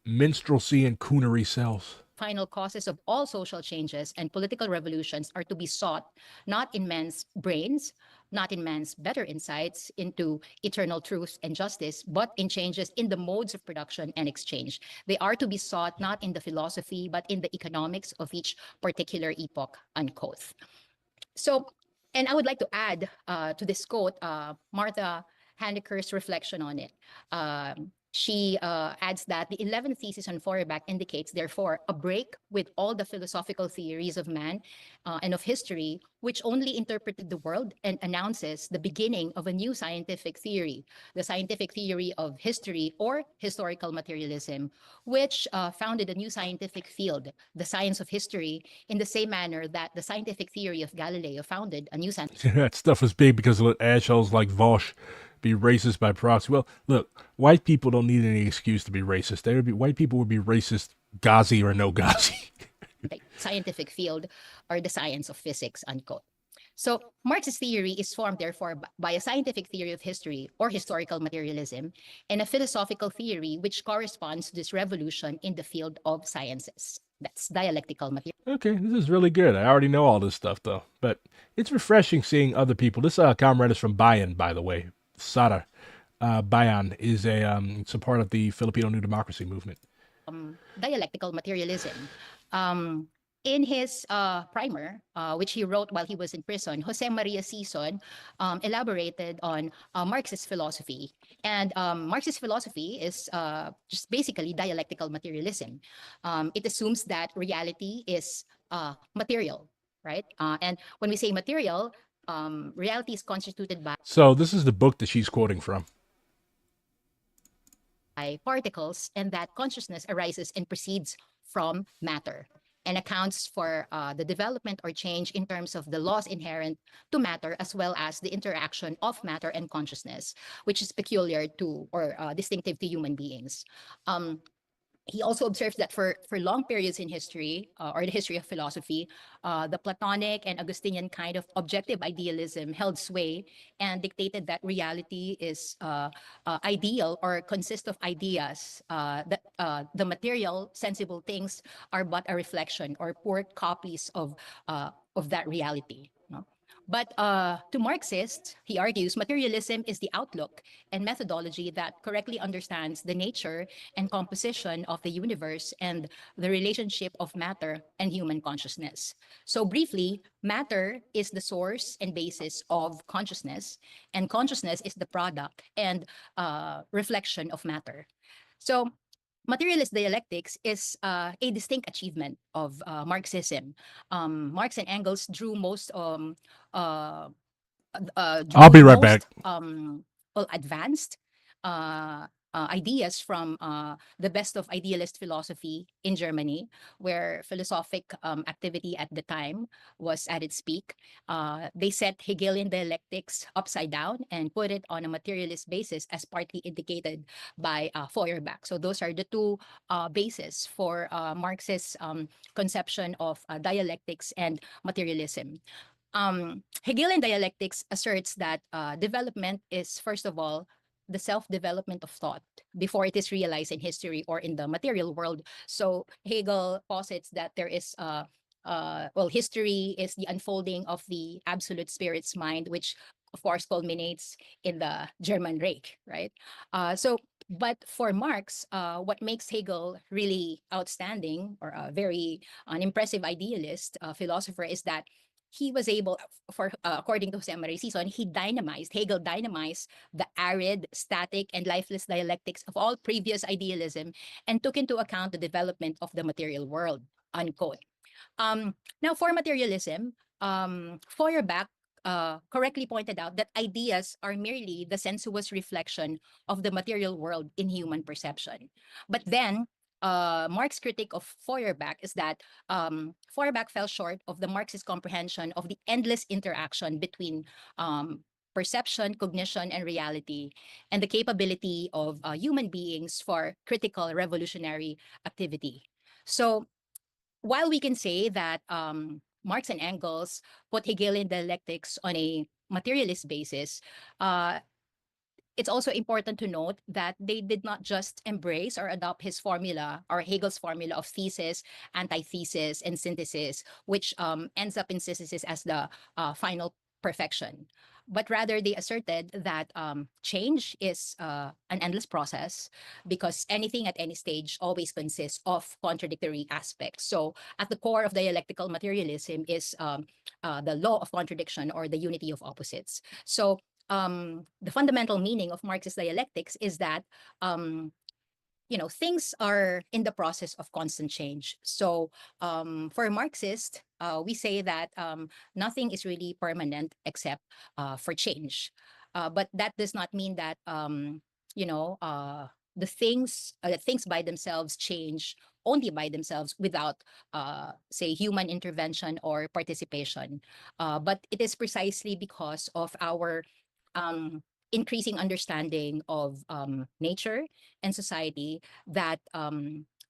[SPEAKER 1] minstrelsy and coonery sells.
[SPEAKER 5] final causes of all social changes and political revolutions are to be sought not in men's brains, not in man's better insights into eternal truth and justice, but in changes in the modes of production and exchange. They are to be sought not in the philosophy, but in the economics of each particular epoch, unquote. So, and I would like to add to this quote, Martha Handecker's reflection on it. She adds that the 11th thesis on Feuerbach indicates, therefore, a break with all the philosophical theories of man and of history, which only interpreted the world, and announces the beginning of a new scientific theory, the scientific theory of history or historical materialism, which founded a new scientific field, the science of history, in the same manner that the scientific theory of Galileo founded a new scientific.
[SPEAKER 1] That stuff was big because of assholes like Vosh be racist by proxy. Well, look, white people don't need any excuse to be racist. White people would be racist, Ghazi or no Ghazi.
[SPEAKER 5] Scientific field or the science of physics, unquote. So Marxist theory is formed, therefore, by a scientific theory of history or historical materialism and a philosophical theory which corresponds to this revolution in the field of sciences. That's dialectical materialism.
[SPEAKER 1] Okay, this is really good. I already know all this stuff, though. But it's refreshing seeing other people. This comrade is from Bayan, by the way. Sara Bayan is it's a part of the Filipino New Democracy movement.
[SPEAKER 5] Dialectical materialism. In his primer, which he wrote while he was in prison, Jose Maria Sison elaborated on Marxist philosophy. And Marxist philosophy is just basically dialectical materialism. It assumes that reality is material, right? And when we say material, reality is constituted by
[SPEAKER 1] So this is the book that she's quoting from.
[SPEAKER 5] Particles, and that consciousness arises and proceeds from matter and accounts for the development or change in terms of the laws inherent to matter, as well as the interaction of matter and consciousness, which is peculiar to or distinctive to human beings. He also observes that for long periods in history, or the history of philosophy, the Platonic and Augustinian kind of objective idealism held sway and dictated that reality is ideal or consists of ideas, that the material, sensible things are but a reflection or poor copies of that reality. No? But to Marxists, he argues, materialism is the outlook and methodology that correctly understands the nature and composition of the universe and the relationship of matter and human consciousness. So briefly, matter is the source and basis of consciousness, and consciousness is the product and reflection of matter. So materialist dialectics is a distinct achievement of Marxism. Marx and Engels drew most
[SPEAKER 1] I'll be right back.
[SPEAKER 5] Advanced ideas from the best of idealist philosophy in Germany, where philosophic activity at the time was at its peak. They set Hegelian dialectics upside down and put it on a materialist basis, as partly indicated by Feuerbach. So those are the two bases for Marx's conception of dialectics and materialism. Hegelian dialectics asserts that development is, first of all, the self-development of thought before it is realized in history or in the material world. So Hegel posits that there is history is the unfolding of the absolute spirit's mind, which of course culminates in the German Reich, right? So But for Marx, what makes Hegel really outstanding or a very an impressive idealist philosopher is that he was able, for according to Jose Maria Sison, Hegel dynamized the arid, static, and lifeless dialectics of all previous idealism and took into account the development of the material world, unquote. Now, for materialism, Feuerbach correctly pointed out that ideas are merely the sensuous reflection of the material world in human perception. But then, Marx's critique of Feuerbach is that Feuerbach fell short of the Marxist comprehension of the endless interaction between perception, cognition, and reality, and the capability of human beings for critical revolutionary activity. So, while we can say that Marx and Engels put Hegelian dialectics on a materialist basis, uh, it's also important to note that they did not just embrace or adopt his formula or Hegel's formula of thesis, antithesis, and synthesis, which ends up in synthesis as the final perfection. But rather, they asserted that change is an endless process because anything at any stage always consists of contradictory aspects. So, at the core of dialectical materialism is the law of contradiction or the unity of opposites. So, the fundamental meaning of Marxist dialectics is that things are in the process of constant change. So for Marxist, we say that nothing is really permanent except for change. But that does not mean that the things by themselves change only by themselves without, say, human intervention or participation. But it is precisely because of our increasing understanding of nature and society that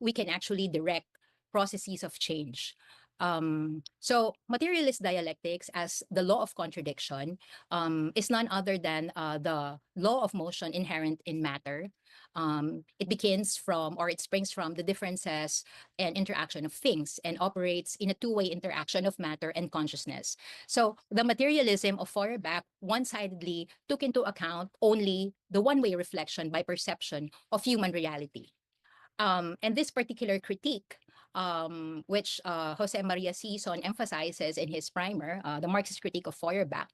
[SPEAKER 5] we can actually direct processes of change. So materialist dialectics as the law of contradiction is none other than the law of motion inherent in matter. It begins from or it springs from the differences and interaction of things and operates in a two-way interaction of matter and consciousness. So the materialism of Feuerbach one-sidedly took into account only the one-way reflection by perception of human reality. And this particular critique, which Jose Maria Sison emphasizes in his primer, the Marxist critique of Feuerbach,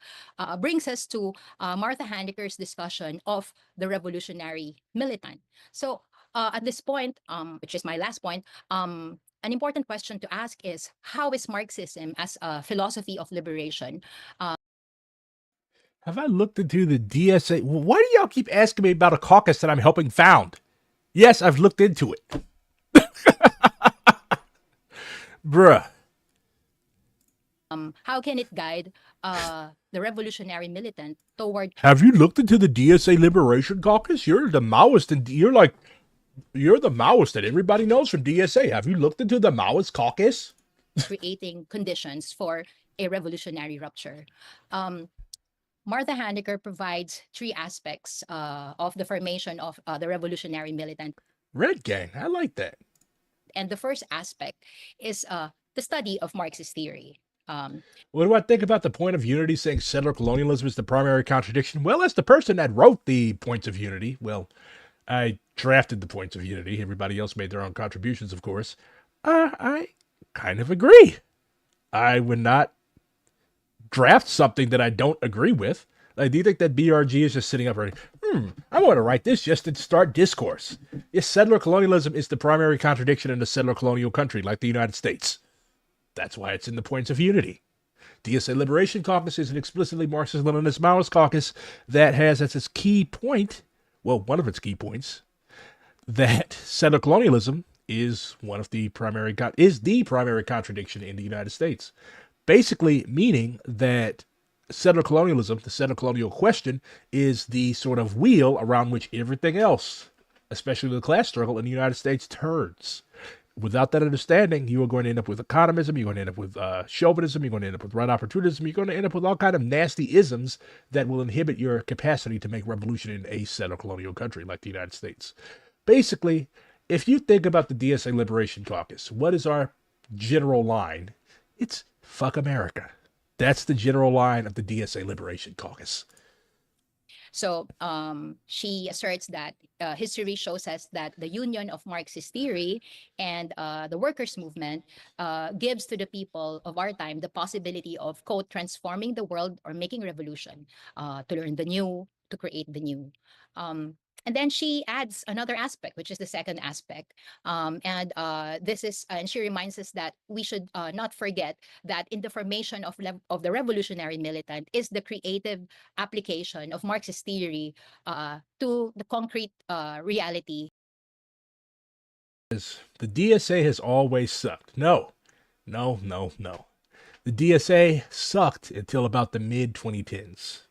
[SPEAKER 5] brings us to Martha Handecker's discussion of the revolutionary militant. So at this point, which is my last point, an important question to ask is, how is Marxism as a philosophy of liberation?
[SPEAKER 1] Have I looked into the DSA? Why do y'all keep asking me about a caucus that I'm helping found? Yes, I've looked into it. Bruh.
[SPEAKER 5] How can it guide the revolutionary militant toward
[SPEAKER 1] Have you looked into the DSA Liberation Caucus? You're the Maoist, and you're the Maoist that everybody knows from DSA. Have you looked into the Maoist caucus?
[SPEAKER 5] creating conditions for a revolutionary rupture? Martha Handeker provides three aspects of the formation of the revolutionary militant.
[SPEAKER 1] Red Gang. I like that.
[SPEAKER 5] And the first aspect is the study of Marxist theory.
[SPEAKER 1] What do I think about the point of unity saying settler colonialism is the primary contradiction? Well, as the person that wrote the points of unity, well, I drafted the points of unity. Everybody else made their own contributions, of course. I kind of agree. I would not draft something that I don't agree with. Like, do you think that BRG is just sitting up and, I want to write this just to start discourse? Yes, settler colonialism is the primary contradiction in a settler colonial country like the United States. That's why it's in the points of unity. DSA Liberation Caucus is an explicitly Marxist-Leninist Maoist caucus that has as its key point, well, one of its key points, that settler colonialism is the primary contradiction in the United States. Basically meaning that settler colonialism, the settler colonial question, is the sort of wheel around which everything else, especially the class struggle in the United States, turns. Without that understanding, you are going to end up with economism, you're going to end up with chauvinism, you're going to end up with right opportunism, you're going to end up with all kind of nasty isms that will inhibit your capacity to make revolution in a settler colonial country like the United States. Basically, if you think about the DSA Liberation Caucus, what is our general line? It's fuck America. That's the general line of the DSA Liberation Caucus.
[SPEAKER 5] So she asserts that history shows us that the union of Marxist theory and the workers' movement gives to the people of our time the possibility of, quote, transforming the world or making revolution, to learn the new, to create the new. And then she adds another aspect, which is the second aspect. And she reminds us that we should not forget that in the formation of the revolutionary militant is the creative application of Marxist theory to the concrete reality.
[SPEAKER 1] The DSA has always sucked. No, no, no, no. The DSA sucked until about the mid 2010s.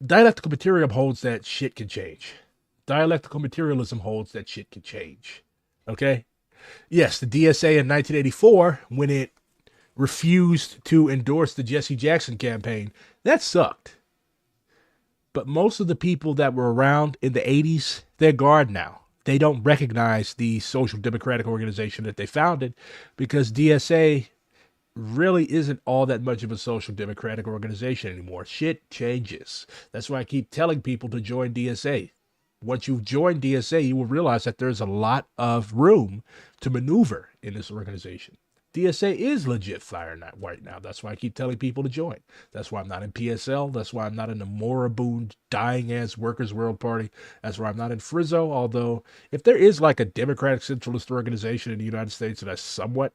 [SPEAKER 1] Dialectical materialism holds that shit can change. Dialectical materialism holds that shit can change. Okay? Yes, the DSA in 1984, when it refused to endorse the Jesse Jackson campaign, that sucked. But most of the people that were around in the 80s, they're gone now. They don't recognize the social democratic organization that they founded because DSA really isn't all that much of a social democratic organization anymore. Shit changes. That's why I keep telling people to join DSA. Once you've joined DSA, you will realize that there's a lot of room to maneuver in this organization. DSA is legit fire right now. That's why I keep telling people to join. That's why I'm not in PSL. That's why I'm not in the moribund, dying-ass Workers' World Party. That's why I'm not in Frizzo. Although, if there is like a democratic centralist organization in the United States that I somewhat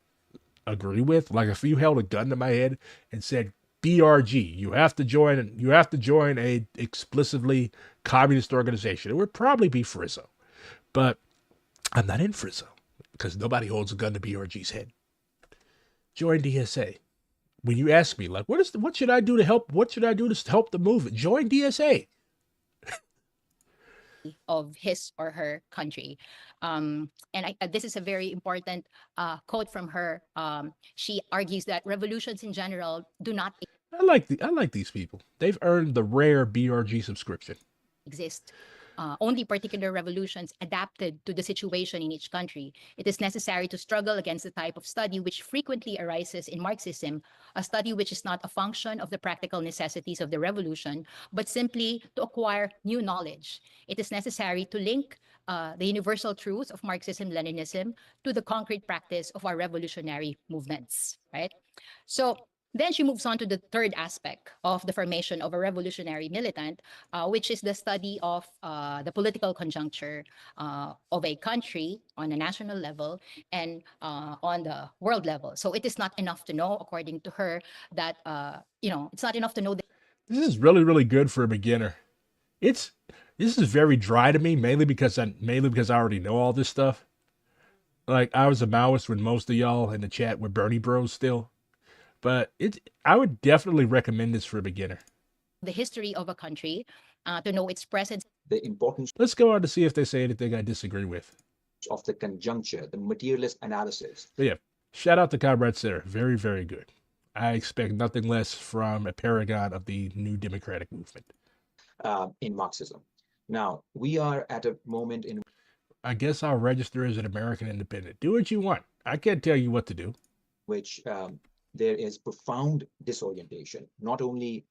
[SPEAKER 1] agree with, like if you held a gun to my head and said, BRG, you have to join a explicitly communist organization, it would probably be Frizzo. But I'm not in Frizzo because nobody holds a gun to BRG's head. Join DSA. When you ask me, like, what should I do to help the movement? Join DSA.
[SPEAKER 5] Of his or her country. This is a very important quote from her. She argues that revolutions in general do not
[SPEAKER 1] I like these people. They've earned the rare BRG subscription.
[SPEAKER 5] exist. Only particular revolutions adapted to the situation in each country. It is necessary to struggle against the type of study which frequently arises in Marxism, a study which is not a function of the practical necessities of the revolution, but simply to acquire new knowledge. It is necessary to link the universal truths of Marxism-Leninism to the concrete practice of our revolutionary movements, right? So then she moves on to the third aspect of the formation of a revolutionary militant, which is the study of the political conjuncture of a country on a national level and on the world level. So it is not enough to know, according to her, that, it's not enough to know.
[SPEAKER 1] This is really, really good for a beginner. This is very dry to me, mainly because I already know all this stuff. Like, I was a Maoist when most of y'all in the chat were Bernie bros still. But I would definitely recommend this for a beginner.
[SPEAKER 5] The history of a country, to know its presence.
[SPEAKER 6] The importance
[SPEAKER 1] Let's go on to see if they say anything I disagree with.
[SPEAKER 6] of the conjuncture, the materialist analysis.
[SPEAKER 1] But yeah, shout out to Comrade Sarah. Very, very good. I expect nothing less from a paragon of the new democratic movement.
[SPEAKER 6] In Marxism. Now, we are at a moment in
[SPEAKER 1] I guess I'll register as an American independent. Do what you want. I can't tell you what to do.
[SPEAKER 6] which there is profound disorientation, not only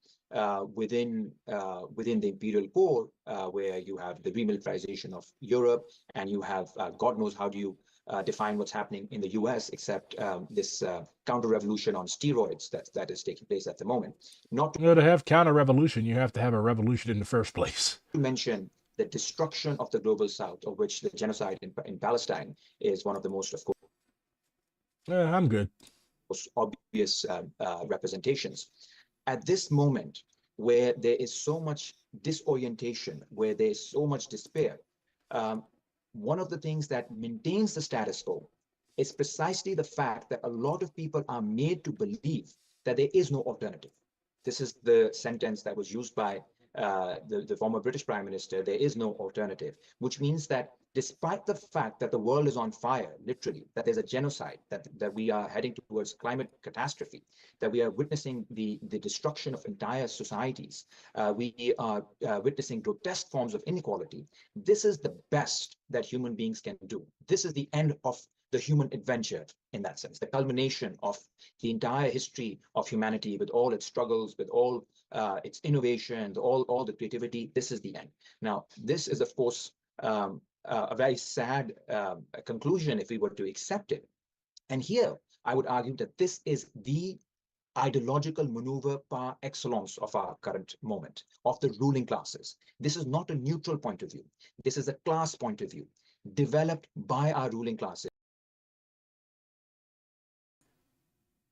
[SPEAKER 6] within the imperial core, where you have the remilitarization of Europe, and you have God knows how do you define what's happening in the US, except this counter-revolution on steroids that is taking place at the moment. Not
[SPEAKER 1] to have counter-revolution, you have to have a revolution in the first place.
[SPEAKER 6] to mention the destruction of the global south, of which the genocide in Palestine is one of the most, of course,
[SPEAKER 1] I'm good.
[SPEAKER 6] obvious representations. At this moment, where there is so much disorientation, where there's so much despair, one of the things that maintains the status quo is precisely the fact that a lot of people are made to believe that there is no alternative. This is the sentence that was used by the former British Prime Minister, there is no alternative, which means that despite the fact that the world is on fire, literally, that there's a genocide, that we are heading towards climate catastrophe, that we are witnessing the destruction of entire societies, we are witnessing grotesque forms of inequality, this is the best that human beings can do. This is the end of the human adventure in that sense, the culmination of the entire history of humanity with all its struggles, with all its innovations, all the creativity. This is the end. Now, this is, of course, a very sad conclusion if we were to accept it. And here, I would argue that this is the ideological maneuver par excellence of our current moment, of the ruling classes. This is not a neutral point of view. This is a class point of view developed by our ruling classes.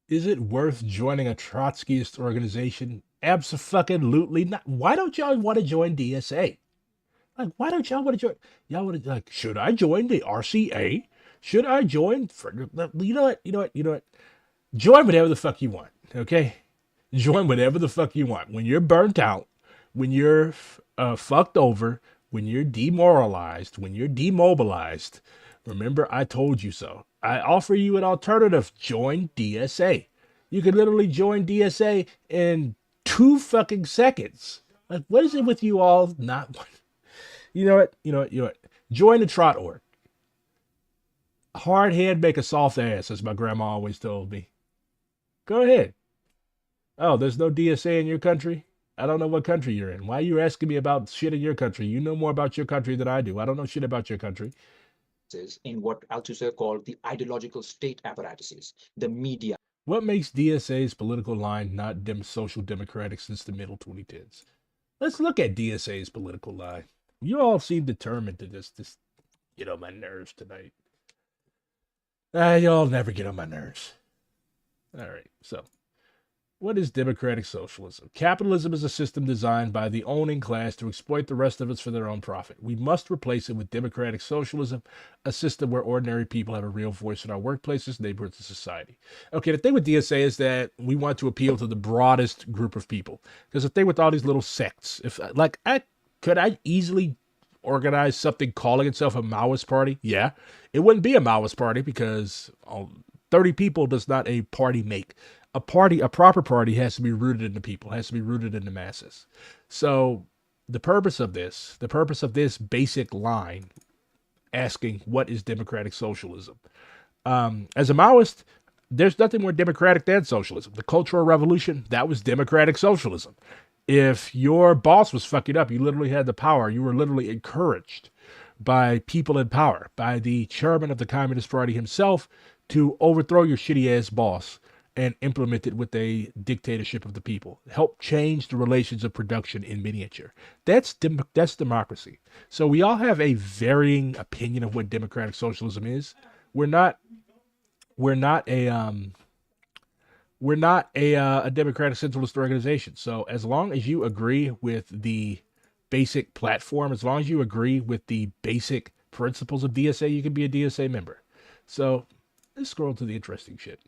[SPEAKER 1] Is it worth joining a Trotskyist organization? Absolutely not. Why don't y'all want to join DSA? Like, why don't y'all want to join? Y'all want to, like, should I join the RCA? Should I join? You know what? You know what? You know what? Join whatever the fuck you want, okay? Join whatever the fuck you want. When you're burnt out, when you're fucked over, when you're demoralized, when you're demobilized, remember I told you so. I offer you an alternative. Join DSA. You can literally join DSA in 2 fucking seconds. Like, what is it with you all not? You know what? You know what? You know what? Join the Trot org. Hard head make a soft ass, as my grandma always told me. Go ahead. Oh, there's no DSA in your country? I don't know what country you're in. Why are you asking me about shit in your country? You know more about your country than I do. I don't know shit about your country.
[SPEAKER 6] In what Althusser called the ideological state apparatuses, the media.
[SPEAKER 1] What makes DSA's political line not social democratic since the middle 2010s? Let's look at DSA's political line. You all seem determined to just get on my nerves tonight. Y'all never get on my nerves. All right, so what is democratic socialism? Capitalism is a system designed by the owning class to exploit the rest of us for their own profit. We must replace it with democratic socialism, a system where ordinary people have a real voice in our workplaces, neighborhoods, and society. Okay, the thing with DSA is that we want to appeal to the broadest group of people. Because the thing with all these little sects, could I easily organize something calling itself a Maoist party? Yeah, it wouldn't be a Maoist party because 30 people does not a party make. A proper party has to be rooted in the people, has to be rooted in the masses. So the purpose of this basic line asking what is democratic socialism? As a Maoist, there's nothing more democratic than socialism. The Cultural Revolution, that was democratic socialism. If your boss was fucking up, you literally had the power. You were literally encouraged by people in power, by the chairman of the Communist Party himself, to overthrow your shitty ass boss and implement it with a dictatorship of the people. Help change the relations of production in miniature. That's democracy. So we all have a varying opinion of what democratic socialism is. We're not a democratic centralist organization. So as long as you agree with the basic platform, as long as you agree with the basic principles of DSA, you can be a DSA member. So let's scroll to the interesting shit.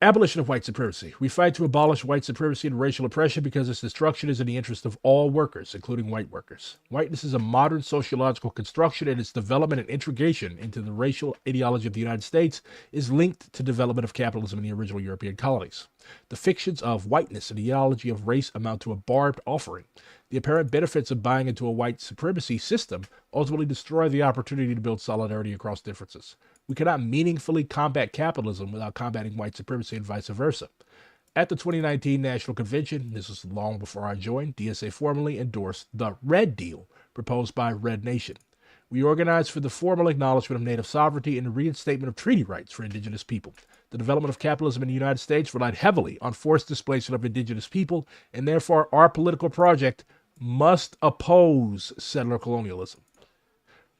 [SPEAKER 1] Abolition of white supremacy. We fight to abolish white supremacy and racial oppression because its destruction is in the interest of all workers, including white workers. Whiteness is a modern sociological construction, and its development and integration into the racial ideology of the United States is linked to development of capitalism in the original European colonies. The fictions of whiteness and the ideology of race amount to a barbed offering. The apparent benefits of buying into a white supremacy system ultimately destroy the opportunity to build solidarity across differences. We cannot meaningfully combat capitalism without combating white supremacy and vice versa. At the 2019 National Convention, this was long before I joined, DSA formally endorsed the Red Deal proposed by Red Nation. We organized for the formal acknowledgement of native sovereignty and the reinstatement of treaty rights for indigenous people. The development of capitalism in the United States relied heavily on forced displacement of indigenous people, and therefore our political project must oppose settler colonialism.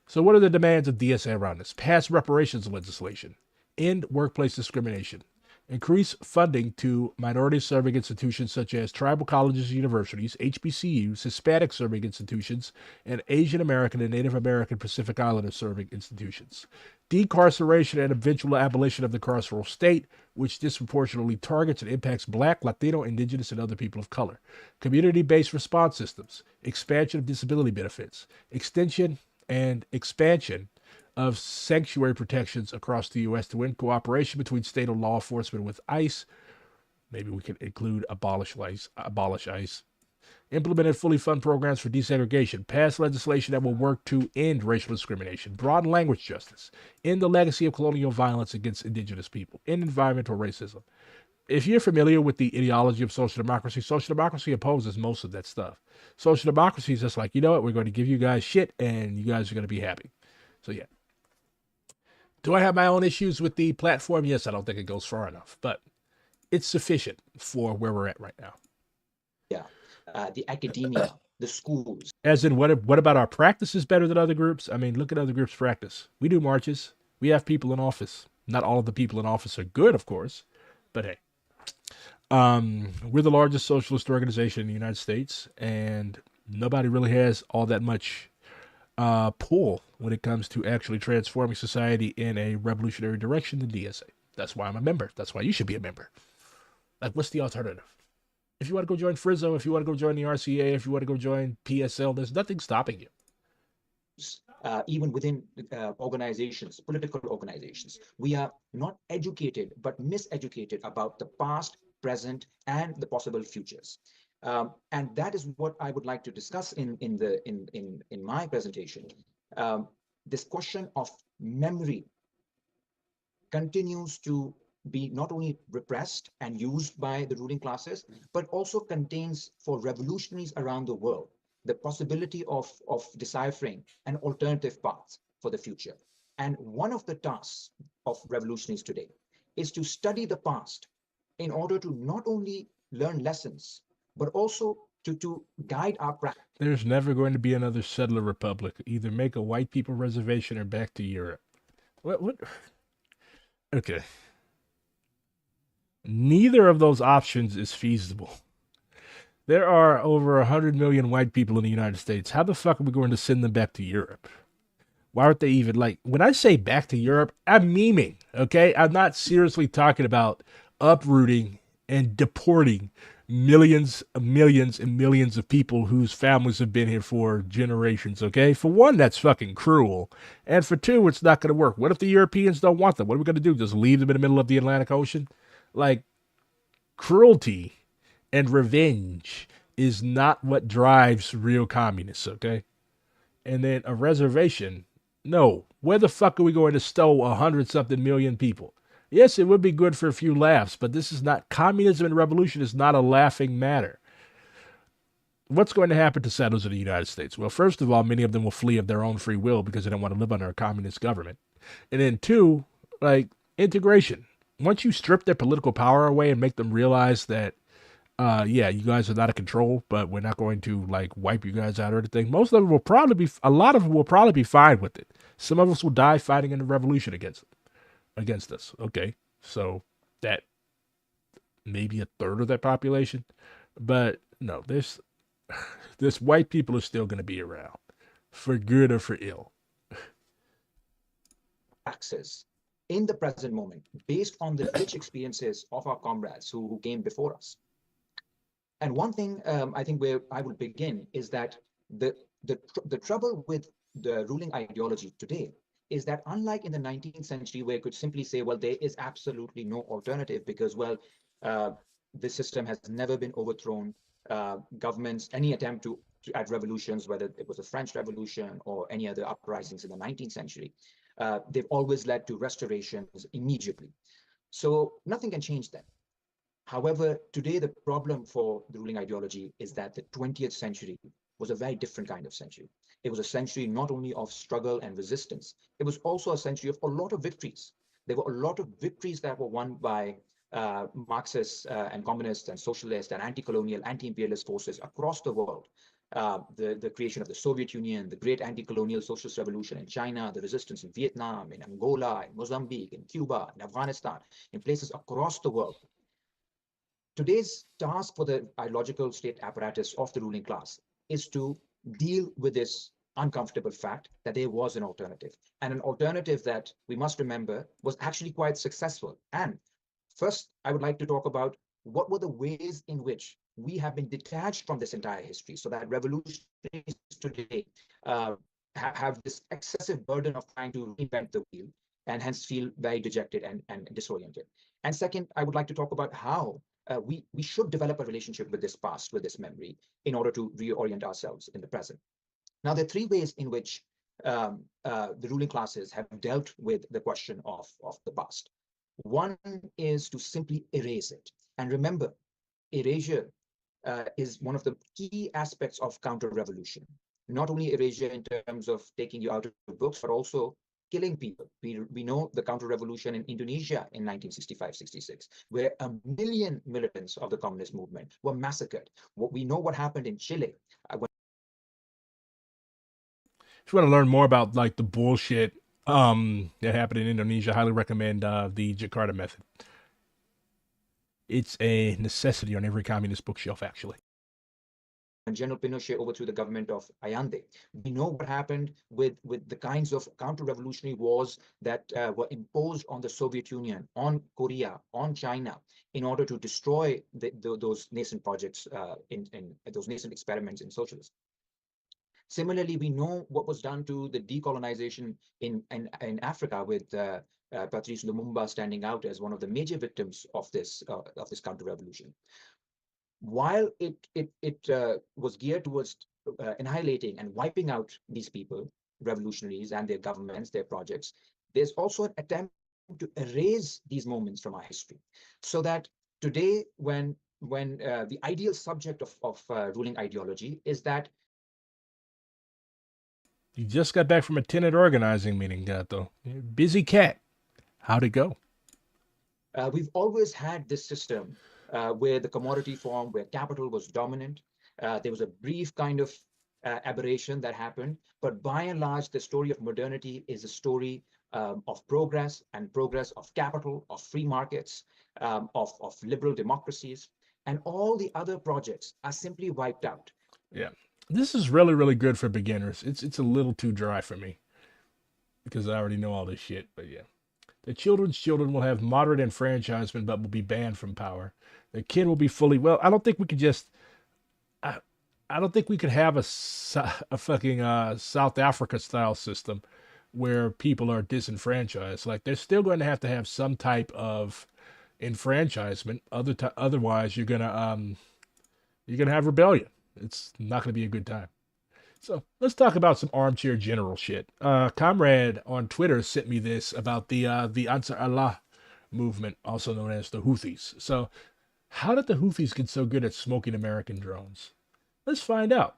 [SPEAKER 1] So what are the demands of DSA around this? Pass reparations legislation, end workplace discrimination, increase funding to minority-serving institutions such as tribal colleges and universities, HBCUs, Hispanic-serving institutions, and Asian American and Native American Pacific Islander-serving institutions. Decarceration and eventual abolition of the carceral state, which disproportionately targets and impacts Black, Latino, Indigenous, and other people of color. Community-based response systems, expansion of disability benefits, extension and expansion of sanctuary protections across the U.S. to end cooperation between state and law enforcement with ICE. Maybe we could include abolish ICE. implemented fully fund programs for desegregation, passed legislation that will work to end racial discrimination, broaden language justice, end the legacy of colonial violence against indigenous people, end environmental racism. If you're familiar with the ideology of social democracy opposes most of that stuff. Social democracy is just like, you know what, we're going to give you guys shit and you guys are going to be happy. So yeah. Do I have my own issues with the platform? Yes, I don't think it goes far enough, but it's sufficient for where we're at right now.
[SPEAKER 6] Yeah, the academia, the schools.
[SPEAKER 1] As in, what about our practices better than other groups? I mean, look at other groups' practice. We do marches. We have people in office. Not all of the people in office are good, of course, but hey. We're the largest socialist organization in the United States, and nobody really has all that much pull when it comes to actually transforming society in a revolutionary direction than DSA. That's why I'm a member. That's why you should be a member. Like, what's the alternative? If you want to go join Frizzo, if you want to go join the RCA, if you want to go join PSL, there's nothing stopping you.
[SPEAKER 6] Even within organizations, political organizations, we are not educated but miseducated about the past, present, and the possible futures. And that is what I would like to discuss in my presentation. This question of memory continues to be not only repressed and used by the ruling classes, but also contains for revolutionaries around the world the possibility of deciphering an alternative path for the future. And one of the tasks of revolutionaries today is to study the past in order to not only learn lessons, but also to guide our practice.
[SPEAKER 1] There's never going to be another settler republic. Either make a white people reservation or back to Europe. What? Okay. Neither of those options is feasible. There are over 100 million white people in the United States. How the fuck are we going to send them back to Europe? Why aren't they even like, when I say back to Europe, I'm memeing, okay? I'm not seriously talking about uprooting and deporting millions and millions of people whose families have been here for generations, okay? For one, that's fucking cruel. And for two, it's not going to work. What if the Europeans don't want them? What are we going to do? Just leave them in the middle of the Atlantic Ocean? Like, cruelty and revenge is not what drives real communists, okay? And then a reservation, no. Where the fuck are we going to stow 100-something million people? Yes, it would be good for a few laughs, but this is not, communism and revolution is not a laughing matter. What's going to happen to settlers in the United States? Well, first of all, many of them will flee of their own free will because they don't want to live under a communist government. And then two, like, integration. Once you strip their political power away and make them realize that, yeah, you guys are not in control, but we're not going to, like, wipe you guys out or anything, most of them will probably be, a lot of them will probably be fine with it. Some of us will die fighting in the revolution against us. Okay, so that maybe a third of that population, but no, this white people are still going to be around for good or for ill.
[SPEAKER 6] Access in the present moment based on the rich experiences of our comrades who came before us. And one thing I think where I will begin is that the trouble with the ruling ideology today is that unlike in the 19th century, where you could simply say, well, there is absolutely no alternative because, well, the system has never been overthrown. Governments, any attempt at revolutions, whether it was the French Revolution or any other uprisings in the 19th century, they've always led to restorations immediately. So nothing can change that. However, today the problem for the ruling ideology is that the 20th century was a very different kind of century. It was a century not only of struggle and resistance, it was also a century of a lot of victories. There were a lot of victories that were won by Marxists and communists and socialists and anti-colonial, anti-imperialist forces across the world. The creation of the Soviet Union, the great anti-colonial socialist revolution in China, the resistance in Vietnam, in Angola, in Mozambique, in Cuba, in Afghanistan, in places across the world. Today's task for the ideological state apparatus of the ruling class is to deal with this uncomfortable fact that there was an alternative, and an alternative that we must remember was actually quite successful. And first, I would like to talk about what were the ways in which we have been detached from this entire history, so that revolutionaries today have this excessive burden of trying to reinvent the wheel and hence feel very dejected and disoriented. And second, I would like to talk about how we should develop a relationship with this past, with this memory, in order to reorient ourselves in the present. Now, there are three ways in which the ruling classes have dealt with the question of the past. One is to simply erase it. And remember, erasure is one of the key aspects of counter-revolution. Not only erasure in terms of taking you out of books, but also killing people. We know the counter-revolution in Indonesia in 1965-66, where 1 million militants of the communist movement were massacred. We know what happened in Chile.
[SPEAKER 1] If you want to learn more about like the bullshit that happened in Indonesia, I highly recommend the Jakarta Method. It's a necessity on every communist bookshelf, actually.
[SPEAKER 6] When General Pinochet overthrew the government of Allende, we know what happened with the kinds of counter-revolutionary wars that were imposed on the Soviet Union, on Korea, on China, in order to destroy those nascent projects, in those nascent experiments in socialism. Similarly, we know what was done to the decolonization in Africa, with Patrice Lumumba standing out as one of the major victims of this counter-revolution. While it was geared towards annihilating and wiping out these people, revolutionaries and their governments, their projects, there's also an attempt to erase these moments from our history, so that today, when the ideal subject of ruling ideology is that
[SPEAKER 1] You just got back from a tenant organizing meeting, Gato. Busy cat. How'd it go?
[SPEAKER 6] we've always had this system where the commodity form, where capital was dominant. There was a brief kind of aberration that happened, but by and large, the story of modernity is a story of progress, and progress of capital, of free markets, of liberal democracies, and all the other projects are simply wiped out.
[SPEAKER 1] Yeah. This is really, really good for beginners. It's a little too dry for me because I already know all this shit, but yeah. The children's children will have moderate enfranchisement but will be banned from power. The kid will be fully, well, I don't think we could just, I don't think we could have a fucking South Africa style system where people are disenfranchised. Like, they're still going to have some type of enfranchisement. Otherwise, you're gonna have rebellion. It's not going to be a good time. So let's talk about some armchair general shit. Comrade on Twitter sent me this about the Ansar Allah movement, also known as the Houthis. So how did the Houthis get so good at smoking American drones? Let's find out.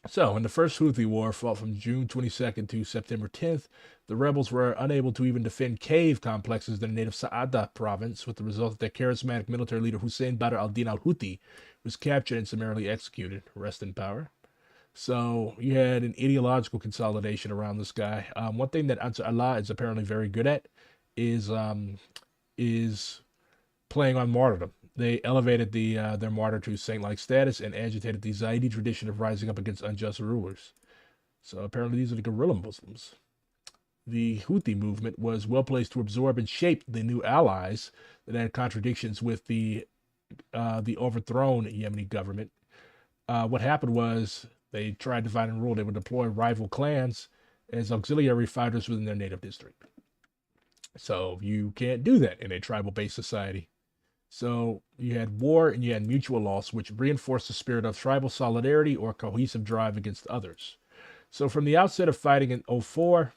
[SPEAKER 1] So, in the first Houthi war, fought from June 22nd to September 10th, the rebels were unable to even defend cave complexes in the native Sa'ada province, with the result that their charismatic military leader Hussein Badr al-Din al-Houthi was captured and summarily executed. Rest in power. So, you had an ideological consolidation around this guy. One thing that Ansar Allah is apparently very good at is playing on martyrdom. They elevated their martyr to saint-like status and agitated the Zaidi tradition of rising up against unjust rulers. So apparently these are the guerrilla Muslims. The Houthi movement was well placed to absorb and shape the new allies that had contradictions with the overthrown Yemeni government. What happened was they tried to divide and rule. They would deploy rival clans as auxiliary fighters within their native district. So you can't do that in a tribal-based society. So you had war and you had mutual loss, which reinforced the spirit of tribal solidarity or cohesive drive against others. So from the outset of fighting in 2004,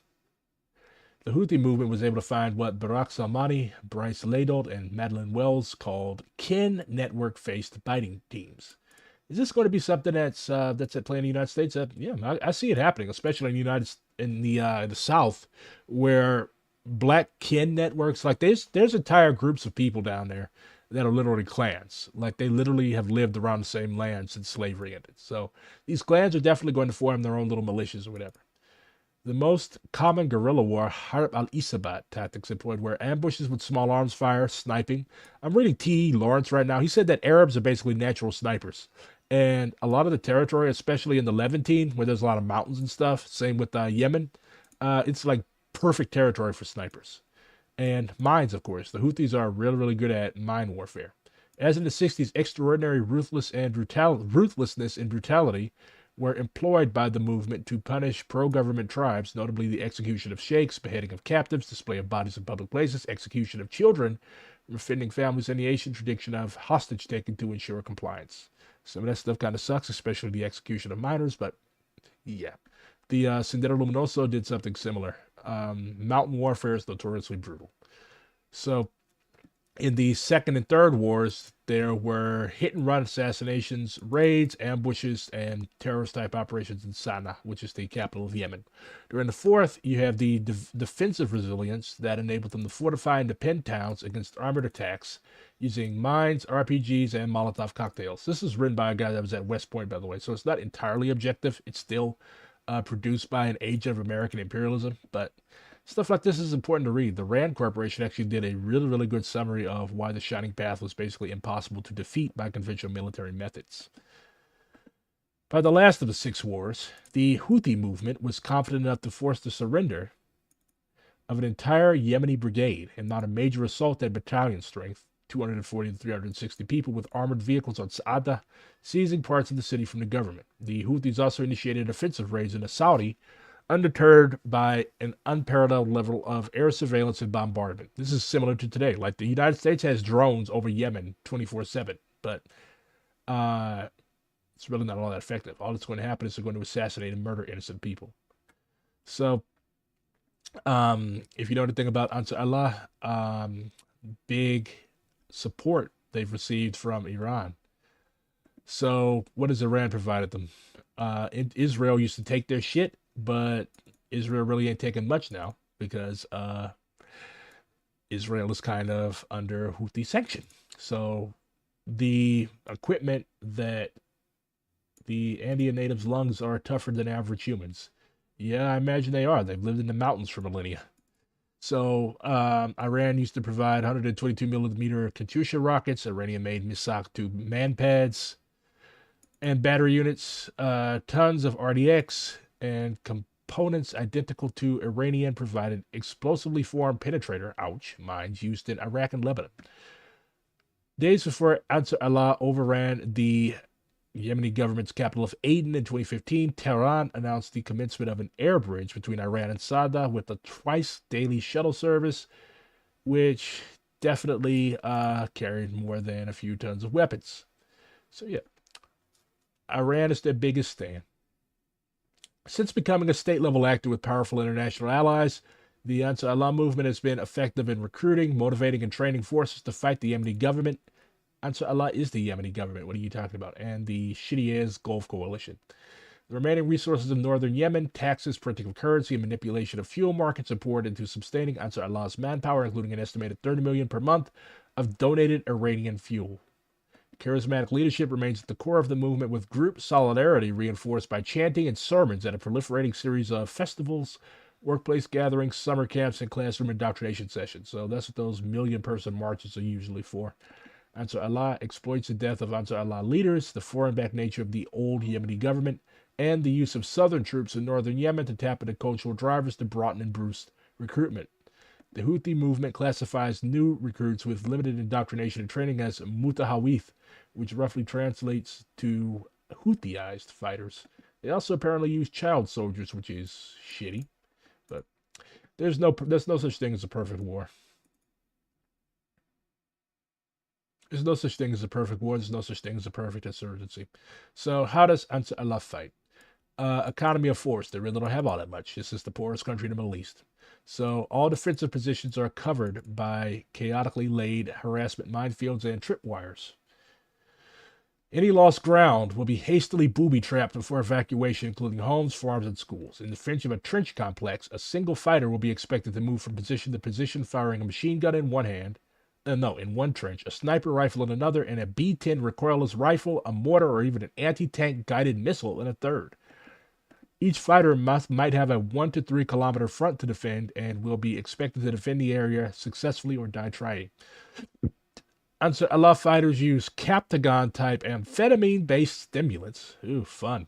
[SPEAKER 1] the Houthi movement was able to find what Barak Salmani, Bryce Ladolt, and Madeleine Wells called kin network-faced fighting teams. Is this going to be something that's at play in the United States? Yeah, I see it happening, especially in the South, where black kin networks, like there's entire groups of people down there that are literally clans. Like, they literally have lived around the same land since slavery ended. So these clans are definitely going to form their own little militias or whatever. The most common guerrilla war, Harb al-Isabat tactics employed were ambushes with small arms fire, sniping. I'm reading T.E. Lawrence right now. He said that Arabs are basically natural snipers. And a lot of the territory, especially in the Levantine, where there's a lot of mountains and stuff, same with Yemen, it's like perfect territory for snipers. And mines, of course. The Houthis are really, really good at mine warfare. As in the 60s, extraordinary ruthlessness and brutality were employed by the movement to punish pro-government tribes, notably the execution of sheikhs, beheading of captives, display of bodies in public places, execution of children, offending families, and the ancient tradition of hostage taking to ensure compliance. Some of that stuff kind of sucks, especially the execution of minors, but yeah. The Sendero Luminoso did something similar. Mountain warfare is notoriously brutal. So in the second and third wars, there were hit-and-run assassinations, raids, ambushes, and terrorist-type operations in Sana'a, which is the capital of Yemen. During the fourth, you have the defensive resilience that enabled them to fortify and defend towns against armored attacks using mines, RPGs, and Molotov cocktails. This is written by a guy that was at West Point, by the way, so it's not entirely objective. It's still produced by an agent of American imperialism, but stuff like this is important to read. The Rand Corporation actually did a really, really good summary of why the Shining Path was basically impossible to defeat by conventional military methods. By the last of the 6 wars, the Houthi movement was confident enough to force the surrender of an entire Yemeni brigade and mount a major assault at battalion strength, 240 to 360 people with armored vehicles on Sa'ada, seizing parts of the city from the government. The Houthis also initiated offensive raids into Saudi, undeterred by an unparalleled level of air surveillance and bombardment. This is similar to today. Like, the United States has drones over Yemen 24/7, but it's really not all that effective. All that's going to happen is they're going to assassinate and murder innocent people. So, if you know anything about Ansar Allah, big support they've received from Iran. So, what has Iran provided them? Israel used to take their shit, but Israel really ain't taking much now because Israel is kind of under Houthi sanction. So the equipment that the Andean natives' lungs are tougher than average humans. Yeah, I imagine they are. They've lived in the mountains for millennia. So Iran used to provide 122 millimeter Katyusha rockets, Iranian-made Misak-2 man pads, and battery units, tons of RDX, and components identical to Iranian-provided explosively formed penetrator, mines used in Iraq and Lebanon. Days before Ansar Allah overran the Yemeni government's capital of Aden in 2015, Tehran announced the commencement of an air bridge between Iran and Sada with a twice-daily shuttle service, which definitely carried more than a few tons of weapons. So yeah, Iran is their biggest stand. Since becoming a state-level actor with powerful international allies, the Ansar Allah movement has been effective in recruiting, motivating, and training forces to fight the Yemeni government. Ansar Allah is the Yemeni government. What are you talking about? And the shitty-ass Gulf Coalition. The remaining resources of northern Yemen, taxes, printing of currency, and manipulation of fuel markets are poured into sustaining Ansar Allah's manpower, including an estimated $30 million per month of donated Iranian fuel. Charismatic leadership remains at the core of the movement, with group solidarity reinforced by chanting and sermons at a proliferating series of festivals, workplace gatherings, summer camps, and classroom indoctrination sessions. So that's what those million-person marches are usually for. Ansar Allah exploits the death of Ansar Allah leaders, the foreign-backed nature of the old Yemeni government, and the use of southern troops in northern Yemen to tap into cultural drivers to broaden and boost recruitment. The Houthi movement classifies new recruits with limited indoctrination and training as mutahawith, which roughly translates to Houthiized fighters. They also apparently use child soldiers, which is shitty. But there's no such thing as a perfect war. There's no such thing as a perfect war. There's no such thing as a perfect insurgency. So how does Ansar Allah fight? Economy of force. They really don't have all that much. This is the poorest country in the Middle East. So all defensive positions are covered by chaotically laid harassment minefields and tripwires. Any lost ground will be hastily booby-trapped before evacuation, including homes, farms, and schools. In the fringe of a trench complex, a single fighter will be expected to move from position to position, firing a machine gun in one hand, in one trench, a sniper rifle in another, and a B-10 recoilless rifle, a mortar, or even an anti-tank guided missile in a third. Each fighter might have a 1 to 3 kilometer front to defend and will be expected to defend the area successfully or die trying. Ansar Allah fighters use Captagon-type amphetamine-based stimulants, fun,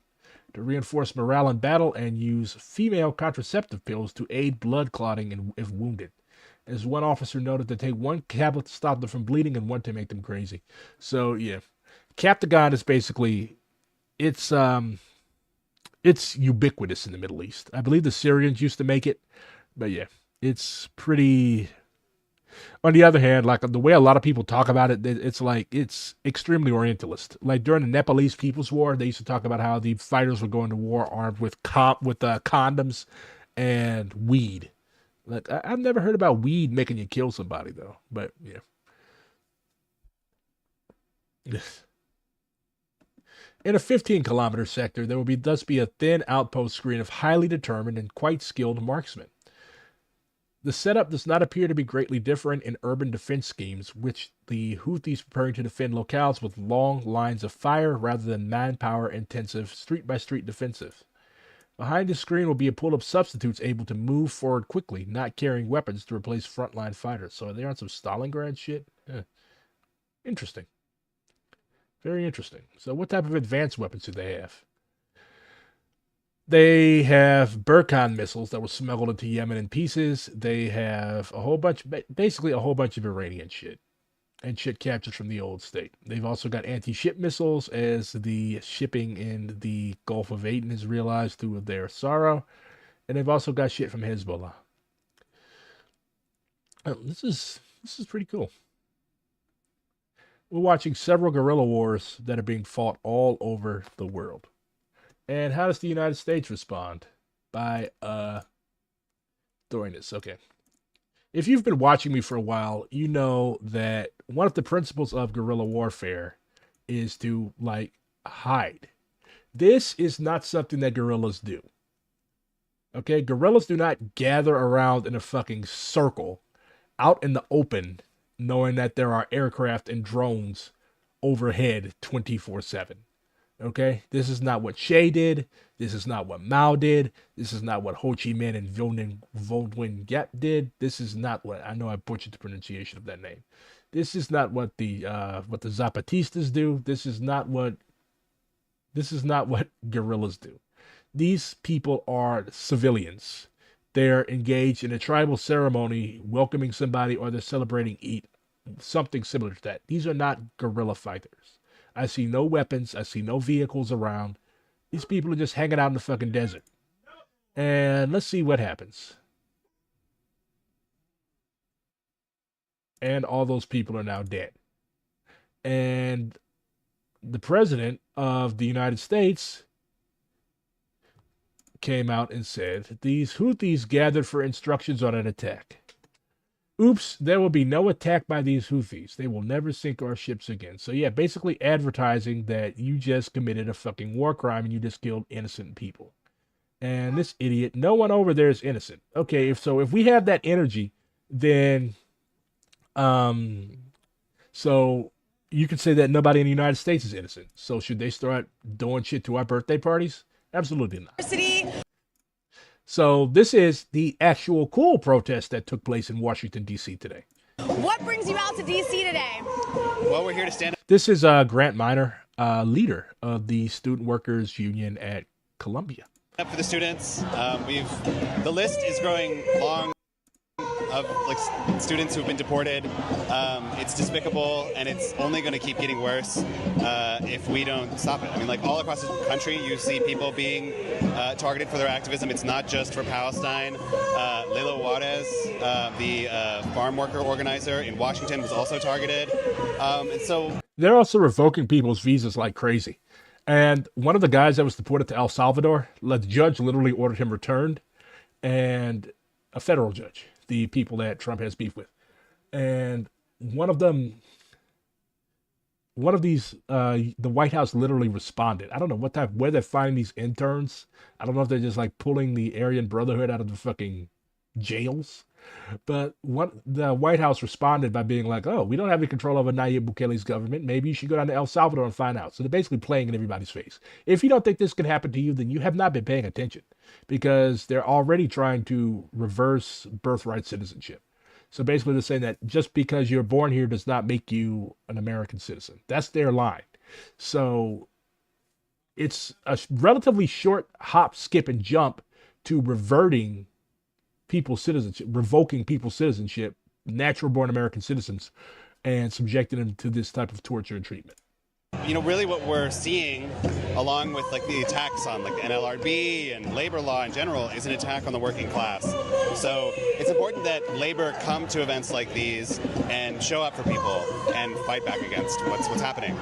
[SPEAKER 1] to reinforce morale in battle, and use female contraceptive pills to aid blood clotting if wounded. As one officer noted, they take one tablet to stop them from bleeding and one to make them crazy. So, yeah. Captagon is basically, it's It's ubiquitous in the Middle East. I believe the Syrians used to make it, but yeah, it's pretty. On the other hand, like the way a lot of people talk about it, it's like it's extremely Orientalist. Like during the Nepalese People's War, they used to talk about how the fighters were going to war armed with condoms and weed. Like I've never heard about weed making you kill somebody though, but yeah. In a 15-kilometer sector, there will thus be a thin outpost screen of highly determined and quite skilled marksmen. The setup does not appear to be greatly different in urban defense schemes, which the Houthis preparing to defend locales with long lines of fire rather than manpower-intensive street-by-street defensive. Behind the screen will be a pool of substitutes able to move forward quickly, not carrying weapons to replace frontline fighters. So are they on some Stalingrad shit? Interesting. Very interesting. So what type of advanced weapons do they have? They have Burkan missiles that were smuggled into Yemen in pieces. They have a whole bunch, basically a whole bunch of Iranian shit and shit captured from the old state. They've also got anti-ship missiles as the shipping in the Gulf of Aden is realized through their sorrow. And they've also got shit from Hezbollah. This is pretty cool. We're watching several guerrilla wars that are being fought all over the world. And how does the United States respond? By doing this. Okay. If you've been watching me for a while, you know that one of the principles of guerrilla warfare is to, like, hide. This is not something that guerrillas do. Okay? Guerrillas do not gather around in a fucking circle out in the open knowing that there are aircraft and drones overhead 24/7. Okay? This is not what Che did. This is not what Mao did. This is not what Ho Chi Minh and Vodwin Gap did. This is not what, I know I butchered the pronunciation of that name. This is not what the Zapatistas do. This is not what guerrillas do. These people are civilians. They're engaged in a tribal ceremony, welcoming somebody, or they're celebrating Eid, something similar to that. These are not guerrilla fighters. I see no weapons. I see no vehicles around. These people are just hanging out in the fucking desert. And let's see what happens. And all those people are now dead. And the president of the United States came out and said, these Houthis gathered for instructions on an attack. Oops, there will be no attack by these Houthis. They will never sink our ships again. So yeah, basically advertising that you just committed a fucking war crime and you just killed innocent people. And this idiot, no one over there is innocent. Okay, if we have that energy, then so you could say that nobody in the United States is innocent. So should they start doing shit to our birthday parties? Absolutely not. So this is the actual cool protest that took place in Washington, D.C. today.
[SPEAKER 7] What brings you out to D.C. today?
[SPEAKER 8] Well, we're here to stand up.
[SPEAKER 1] This is Grant Minor, leader of the Student Workers Union at Columbia.
[SPEAKER 8] Up for the students. The list is growing long of students who've been deported. It's despicable, and it's only going to keep getting worse if we don't stop it. I mean, all across the country, you see people being targeted for their activism. It's not just for Palestine. Lila Juarez, the farm worker organizer in Washington, was also targeted. And so
[SPEAKER 1] they're also revoking people's visas like crazy. And one of the guys that was deported to El Salvador, the judge literally ordered him returned, and a federal judge, the people that Trump has beef with. And one of these, the White House literally responded. I don't know where they're finding these interns. I don't know if they're just pulling the Aryan Brotherhood out of the fucking jails. But the White House responded by being like, oh, we don't have any control over Nayib Bukele's government. Maybe you should go down to El Salvador and find out. So they're basically playing in everybody's face. If you don't think this can happen to you, then you have not been paying attention, because they're already trying to reverse birthright citizenship. So basically they're saying that just because you're born here does not make you an American citizen. That's their line. So it's a relatively short hop, skip, and jump to revoking people's citizenship, natural born American citizens, and subjecting them to this type of torture and treatment.
[SPEAKER 8] really what we're seeing, along with like the attacks on like the NLRB and labor law in general, is an attack on the working class. So it's important that labor come to events like these and show up for people and fight back against what's happening.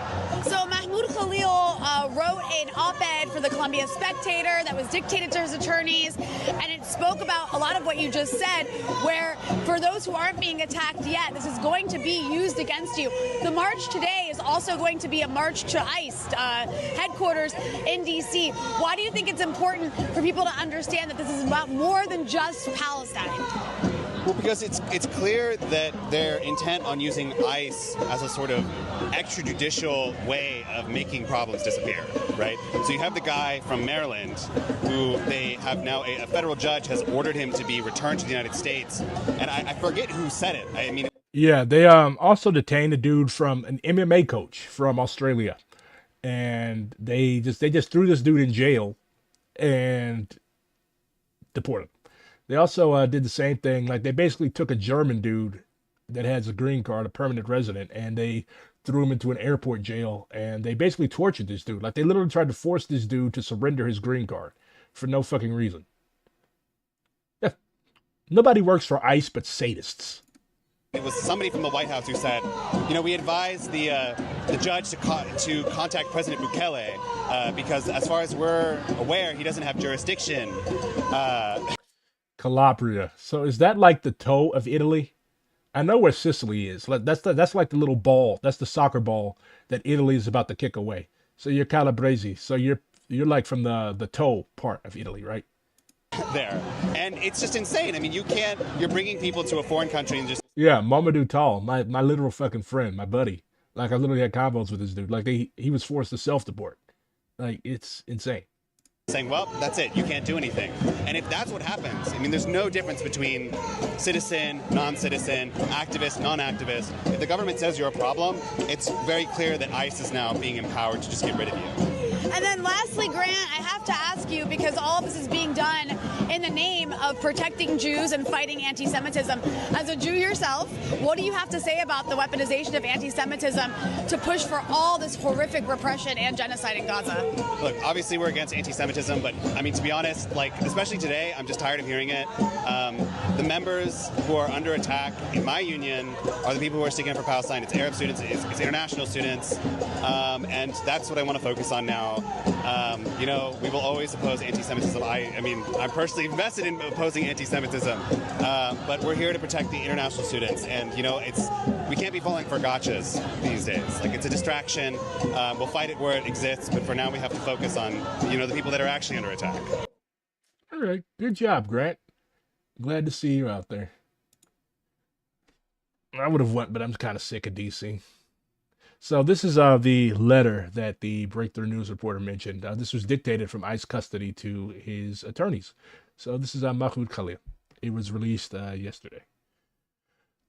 [SPEAKER 7] So Mahmoud Khalil wrote an op-ed for the Columbia Spectator that was dictated to his attorneys, and it spoke about a lot of what you just said, where for those who aren't being attacked yet, this is going to be used against you. The march today is also going to be a march to ICE headquarters in D.C. Why do you think it's important for people to understand that this is about more than just Palestine?
[SPEAKER 8] Well, because it's clear that they're intent on using ICE as a sort of extrajudicial way of making problems disappear, right? So you have the guy from Maryland who they have now, a federal judge has ordered him to be returned to the United States. And I forget who said it. I mean,
[SPEAKER 1] Yeah, they also detained a dude from an MMA coach from Australia. And they just threw this dude in jail and deported him. They also did the same thing. Like, they basically took a German dude that has a green card, a permanent resident, and they threw him into an airport jail, and they basically tortured this dude. Like, they literally tried to force this dude to surrender his green card for no fucking reason. Yeah. Nobody works for ICE but sadists.
[SPEAKER 8] it was somebody from the White House who said, we advised the judge to contact President Bukele because as far as we're aware, he doesn't have jurisdiction.
[SPEAKER 1] Calabria. So is that like the toe of Italy? I know where Sicily is. That's like the little ball. That's the soccer ball that Italy is about to kick away. So you're Calabrese. So you're like from the toe part of Italy, right?
[SPEAKER 8] There. And it's just insane. I mean, you're bringing people to a foreign country and just...
[SPEAKER 1] Yeah, Mamadou Tall, my literal fucking friend, my buddy. Like, I literally had combos with this dude. Like, he was forced to self-deport. Like, it's insane.
[SPEAKER 8] Saying, well, that's it. You can't do anything. And if that's what happens, I mean, there's no difference between citizen, non-citizen, activist, non-activist. If the government says you're a problem, it's very clear that ICE is now being empowered to just get rid of you.
[SPEAKER 7] And then lastly, Grant, I have to ask you, because all of this is being done in the name of protecting Jews and fighting anti-Semitism. As a Jew yourself, what do you have to say about the weaponization of anti-Semitism to push for all this horrific repression and genocide in Gaza?
[SPEAKER 8] Look, obviously we're against anti-Semitism, but I mean, to be honest, like, especially today, I'm just tired of hearing it. The members who are under attack in my union are the people who are sticking up for Palestine. It's Arab students, it's international students, and that's what I want to focus on now. We will always oppose anti-Semitism. I'm personally invested in opposing anti-Semitism, but we're here to protect the international students, and we can't be falling for gotchas these days. Like, it's a distraction. We'll fight it where it exists, but for now we have to focus on the people that are actually under attack.
[SPEAKER 1] All right, good job, Grant. Glad to see you out there. I would have went, but I'm kind of sick of DC. So this is the letter that the Breakthrough News reporter mentioned. This was dictated from ICE custody to his attorneys. So this is Mahmoud Khalil. It was released yesterday.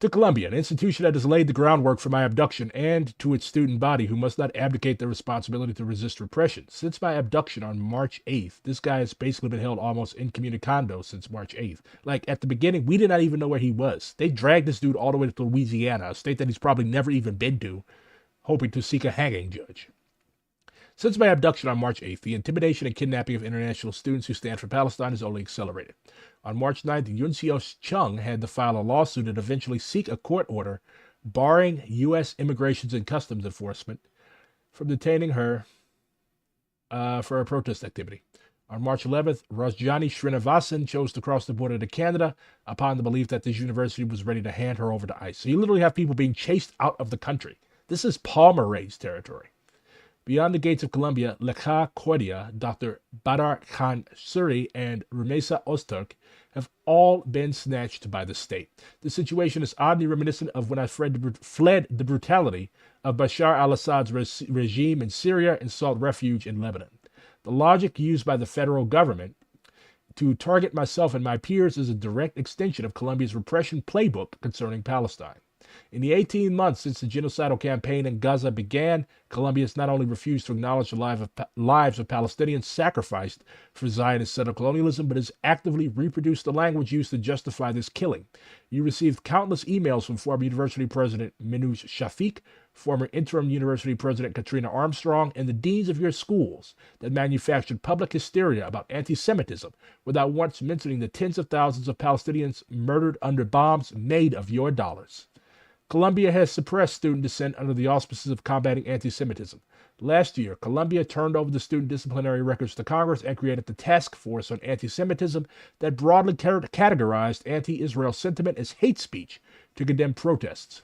[SPEAKER 1] To Columbia, an institution that has laid the groundwork for my abduction, and to its student body, who must not abdicate their responsibility to resist repression. Since my abduction on March 8th, this guy has basically been held almost incommunicado since March 8th. Like, at the beginning, we did not even know where he was. They dragged this dude all the way to Louisiana, a state that he's probably never even been to, hoping to seek a hanging judge. Since my abduction on March 8th, the intimidation and kidnapping of international students who stand for Palestine has only accelerated. On March 9th, Yoon Seo-chung had to file a lawsuit and eventually seek a court order barring U.S. Immigration and Customs Enforcement from detaining her for a protest activity. On March 11th, Rajani Srinivasan chose to cross the border to Canada upon the belief that this university was ready to hand her over to ICE. So you literally have people being chased out of the country. This is Palmer-Ray's territory. Beyond the gates of Columbia, Lekha Kordia, Dr. Badar Khan Suri, and Rumesa Ozturk have all been snatched by the state. The situation is oddly reminiscent of when I fled the brutality of Bashar al-Assad's regime in Syria and sought refuge in Lebanon. The logic used by the federal government to target myself and my peers is a direct extension of Columbia's repression playbook concerning Palestine. In the 18 months since the genocidal campaign in Gaza began, Colombia has not only refused to acknowledge the lives of Palestinians sacrificed for Zionist settler colonialism, but has actively reproduced the language used to justify this killing. You received countless emails from former University President Minouche Shafik, former interim University President Katrina Armstrong, and the deans of your schools that manufactured public hysteria about anti-Semitism without once mentioning the tens of thousands of Palestinians murdered under bombs made of your dollars. Colombia has suppressed student dissent under the auspices of combating anti-Semitism. Last year, Colombia turned over the student disciplinary records to Congress and created the Task Force on Anti-Semitism that broadly categorized anti-Israel sentiment as hate speech to condemn protests.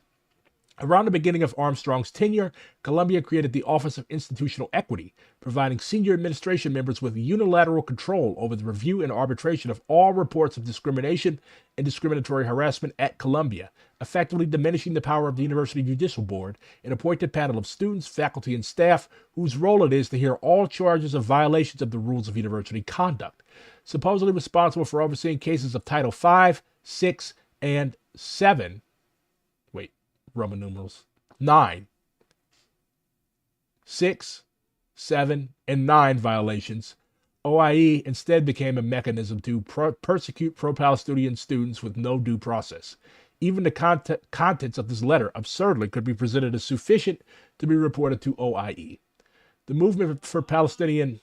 [SPEAKER 1] Around the beginning of Armstrong's tenure, Colombia created the Office of Institutional Equity, providing senior administration members with unilateral control over the review and arbitration of all reports of discrimination and discriminatory harassment at Colombia, effectively diminishing the power of the University Judicial Board, an appointed panel of students, faculty, and staff whose role it is to hear all charges of violations of the rules of university conduct. Supposedly responsible for overseeing cases of Title V, 6, and 7, Roman numerals 9, 6, 7, and 9 violations, OIE instead became a mechanism to persecute pro-Palestinian students with no due process. Even the contents of this letter absurdly could be presented as sufficient to be reported to OIE. The movement for Palestinian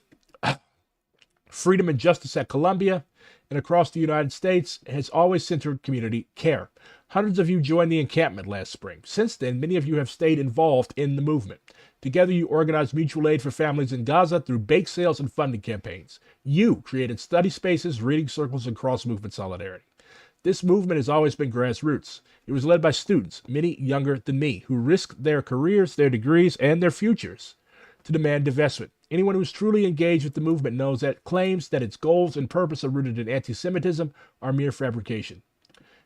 [SPEAKER 1] freedom and justice at Colombia and across the United States has always centered community care. Hundreds of you joined the encampment last spring. Since then, many of you have stayed involved in the movement. Together, you organized mutual aid for families in Gaza through bake sales and funding campaigns. You created study spaces, reading circles, and cross-movement solidarity. This movement has always been grassroots. It was led by students, many younger than me, who risked their careers, their degrees, and their futures to demand divestment. Anyone who is truly engaged with the movement knows that claims that its goals and purpose are rooted in anti-Semitism are mere fabrication.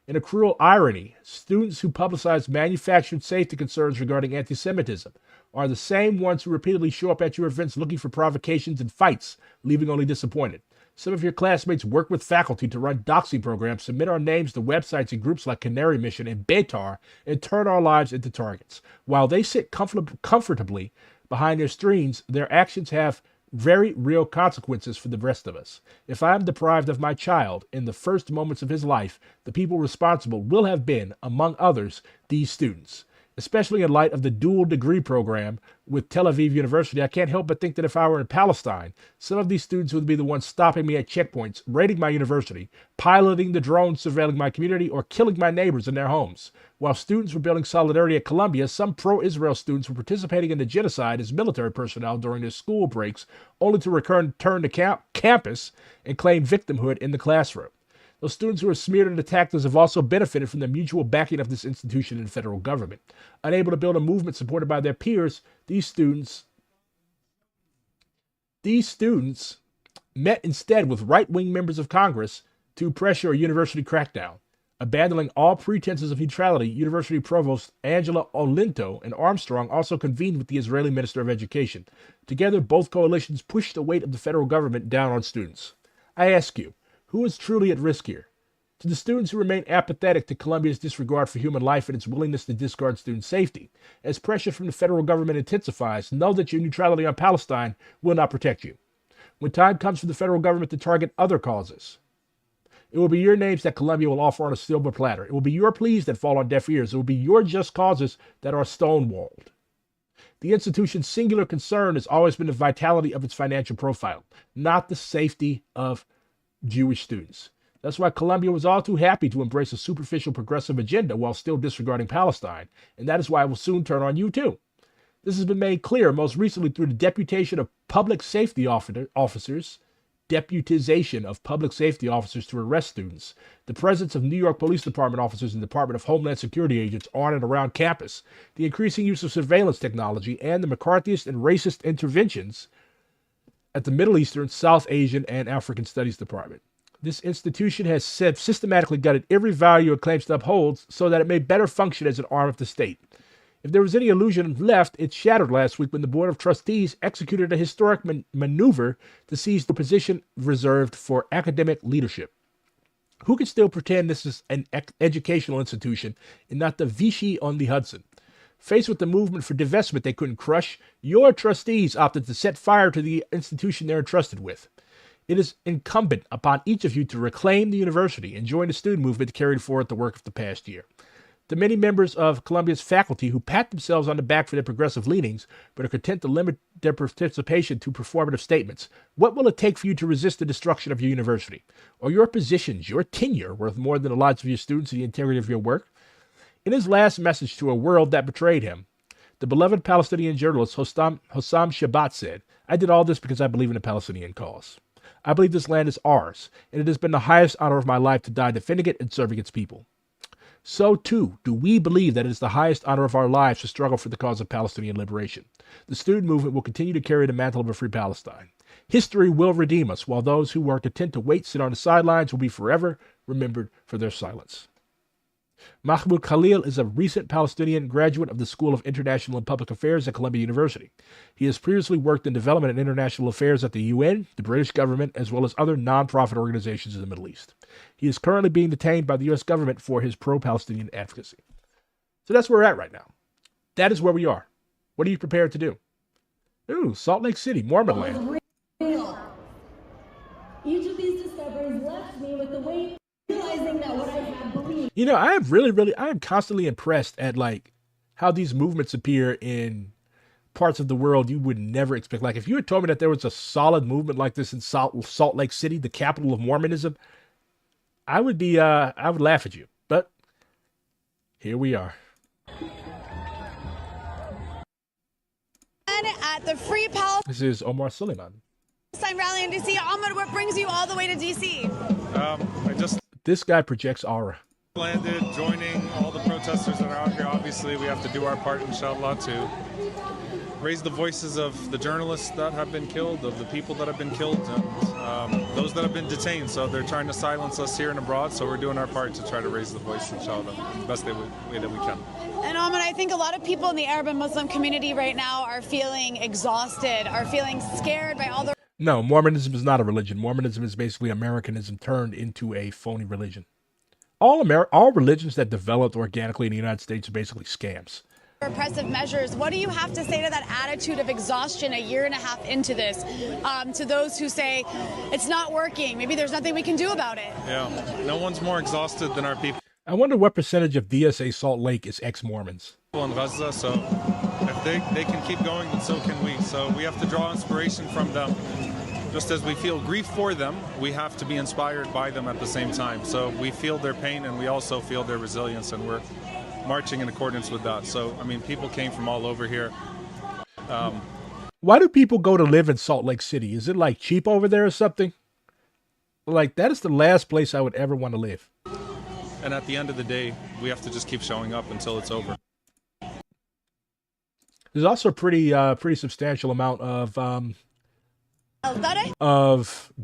[SPEAKER 1] In a cruel irony, students who publicize manufactured safety concerns regarding anti-Semitism are the same ones who repeatedly show up at your events looking for provocations and fights, leaving only disappointed. Some of your classmates work with faculty to run doxing programs, submit our names to websites and groups like Canary Mission and Betar, and turn our lives into targets. While they sit comfortably behind their screens, their actions have very real consequences for the rest of us. If I am deprived of my child in the first moments of his life, the people responsible will have been, among others, these students. Especially in light of the dual degree program with Tel Aviv University, I can't help but think that if I were in Palestine, some of these students would be the ones stopping me at checkpoints, raiding my university, piloting the drones surveilling my community, or killing my neighbors in their homes. While students were building solidarity at Columbia, some pro-Israel students were participating in the genocide as military personnel during their school breaks, only to return to campus and claim victimhood in the classroom. Those students who are smeared and attacked us have also benefited from the mutual backing of this institution and federal government. Unable to build a movement supported by their peers, these students met instead with right-wing members of Congress to pressure a university crackdown. Abandoning all pretenses of neutrality, University Provost Angela Olinto and Armstrong also convened with the Israeli Minister of Education. Together, both coalitions pushed the weight of the federal government down on students. I ask you, who is truly at risk here? To the students who remain apathetic to Colombia's disregard for human life and its willingness to discard student safety, as pressure from the federal government intensifies, know that your neutrality on Palestine will not protect you. When time comes for the federal government to target other causes, it will be your names that Colombia will offer on a silver platter. It will be your pleas that fall on deaf ears. It will be your just causes that are stonewalled. The institution's singular concern has always been the vitality of its financial profile, not the safety of Jewish students. That's why Colombia was all too happy to embrace a superficial progressive agenda while still disregarding Palestine, and that is why it will soon turn on you too. This has been made clear most recently through the deputation of public safety officers, deputization of public safety officers to arrest students, the presence of New York Police Department officers and Department of Homeland Security agents on and around campus, the increasing use of surveillance technology, and the McCarthyist and racist interventions at the Middle Eastern, South Asian, and African Studies Department. This institution has systematically gutted every value it claims to uphold so that it may better function as an arm of the state. If there was any illusion left, it shattered last week when the Board of Trustees executed a historic maneuver to seize the position reserved for academic leadership. Who can still pretend this is an educational institution and not the Vichy on the Hudson? Faced with the movement for divestment they couldn't crush, your trustees opted to set fire to the institution they're entrusted with. It is incumbent upon each of you to reclaim the university and join the student movement to carry forward the work of the past year. The many members of Columbia's faculty who pat themselves on the back for their progressive leanings, but are content to limit their participation to performative statements, what will it take for you to resist the destruction of your university? Are your positions, your tenure, worth more than the lives of your students and the integrity of your work? In his last message to a world that betrayed him, the beloved Palestinian journalist Hossam Shabbat said, "I did all this because I believe in the Palestinian cause. I believe this land is ours, and it has been the highest honor of my life to die defending it and serving its people. So, too, do we believe that it is the highest honor of our lives to struggle for the cause of Palestinian liberation. The student movement will continue to carry the mantle of a free Palestine. History will redeem us, while those who are content to sit on the sidelines will be forever remembered for their silence." Mahmoud Khalil is a recent Palestinian graduate of the School of International and Public Affairs at Columbia University. He has previously worked in development and international affairs at the UN, the British government, as well as other non-profit organizations in the Middle East. He is currently being detained by the U.S. government for his pro-Palestinian advocacy. So that's where we're at right now. That is where we are. What are you prepared to do? Ooh, Salt Lake City, Mormon land.
[SPEAKER 9] Each of these discoveries left me with the weight realizing that what I had believed.
[SPEAKER 1] You know, I am constantly impressed at like how these movements appear in parts of the world you would never expect. Like if you had told me that there was a solid movement like this in Salt Lake City, the capital of Mormonism, I would laugh at you. But here we are.
[SPEAKER 7] At the Free Palestine
[SPEAKER 1] This is Omar Suleiman.
[SPEAKER 7] rally in DC. Ahmed, what brings you all the way to DC?
[SPEAKER 1] This guy projects aura.
[SPEAKER 10] Landed, joining all the protesters that are out here. Obviously, we have to do our part, inshallah, to raise the voices of the journalists that have been killed, of the people that have been killed, and those that have been detained. So they're trying to silence us here and abroad, so we're doing our part to try to raise the voice, inshallah, the best way that we can.
[SPEAKER 7] And Ahmed, I think a lot of people in the Arab and Muslim community right now are feeling exhausted, are feeling scared by all the...
[SPEAKER 1] No, Mormonism is not a religion. Mormonism is basically Americanism turned into a phony religion. All religions that developed organically in the United States are basically scams.
[SPEAKER 7] Repressive measures. What do you have to say to that attitude of exhaustion a year and a half into this, to those who say it's not working, maybe there's nothing we can do about it?
[SPEAKER 10] Yeah, no one's more exhausted than our people
[SPEAKER 1] I wonder what percentage of DSA Salt Lake is ex-Mormons.
[SPEAKER 10] in Gaza, so if they can keep going, then so can we. So we have to draw inspiration from them. Just as we feel grief for them, we have to be inspired by them at the same time. So we feel their pain and we also feel their resilience, and we're marching in accordance with that. So, I mean, people came from all over here.
[SPEAKER 1] Why do people go to live in Salt Lake City? Is it like cheap over there or something? Like, that is the last place I would ever want to live.
[SPEAKER 10] And at the end of the day, we have to just keep showing up until it's over.
[SPEAKER 1] There's also a pretty substantial amount of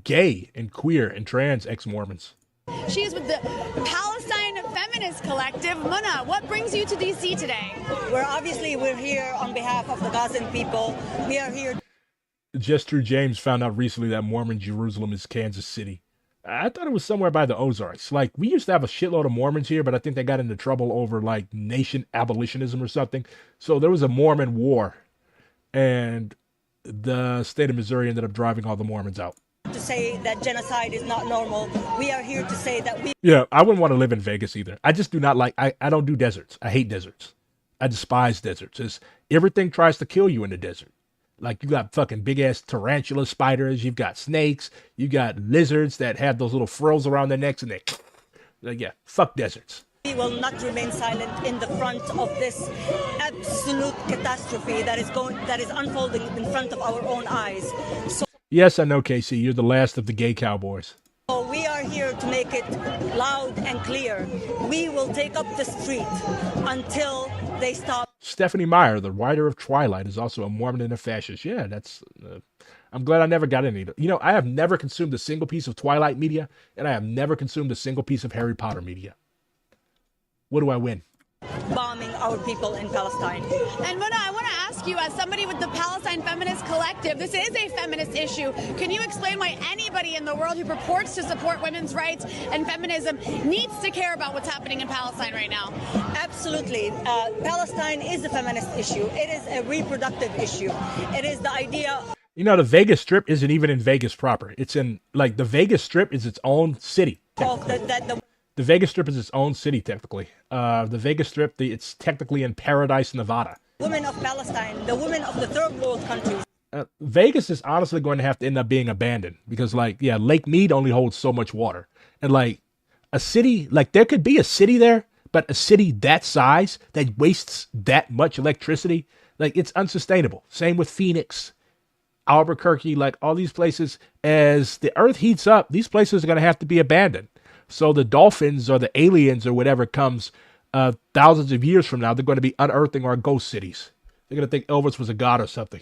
[SPEAKER 1] gay and queer and trans ex-Mormons.
[SPEAKER 7] She is with the Palestine Feminist Collective. Muna, what brings you to DC today?
[SPEAKER 11] We're here on behalf of the Gazan people. We are here.
[SPEAKER 1] Jester James found out recently that Mormon Jerusalem is Kansas City. I thought it was somewhere by the Ozarks. Like, we used to have a shitload of Mormons here, but I think they got into trouble over, like, nation abolitionism or something. So there was a Mormon war, and the state of Missouri ended up driving all the Mormons out.
[SPEAKER 11] To say that genocide is not normal. We are here to say that we...
[SPEAKER 1] Yeah, I wouldn't want to live in Vegas either. I just do not like... I don't do deserts. I hate deserts. I despise deserts. Everything tries to kill you in the desert. Like, you got fucking big-ass tarantula spiders. You've got snakes. You got lizards that have those little frills around their necks, and they... Like, yeah, fuck deserts.
[SPEAKER 11] We will not remain silent in the front of this absolute catastrophe that is unfolding in front of our own eyes. So
[SPEAKER 1] yes, I know, Casey. You're the last of the gay cowboys.
[SPEAKER 11] we are here to make it loud and clear. We will take up the street until they stop.
[SPEAKER 1] Stephanie Meyer, the writer of Twilight, is also a Mormon and a fascist. Yeah, that's... I'm glad I never got any. You know, I have never consumed a single piece of Twilight media, and I have never consumed a single piece of Harry Potter media. What do I win?
[SPEAKER 11] bombing our people in Palestine.
[SPEAKER 7] And Mona, I want to ask you, as somebody with the Palestine Feminist Collective, this is a feminist issue. Can you explain why anybody in the world who purports to support women's rights and feminism needs to care about what's happening in Palestine right now?
[SPEAKER 11] Absolutely. Palestine is a feminist issue. It is a reproductive issue. It is the idea.
[SPEAKER 1] You know, the Vegas Strip isn't even in Vegas proper. It's in, like, the Vegas Strip is its own city. The Vegas Strip is its own city, technically. The Vegas Strip, it's technically in Paradise, Nevada.
[SPEAKER 11] Women of Palestine, the women of the third world countries.
[SPEAKER 1] Vegas is honestly going to have to end up being abandoned because, like, yeah, Lake Mead only holds so much water. And, like, a city, like, there could be a city there, but a city that size that wastes that much electricity, like, it's unsustainable. Same with Phoenix, Albuquerque, like, all these places. As the earth heats up, these places are going to have to be abandoned. So the dolphins or the aliens or whatever comes thousands of years from now, they're going to be unearthing our ghost cities. They're going to think Elvis was a god or something.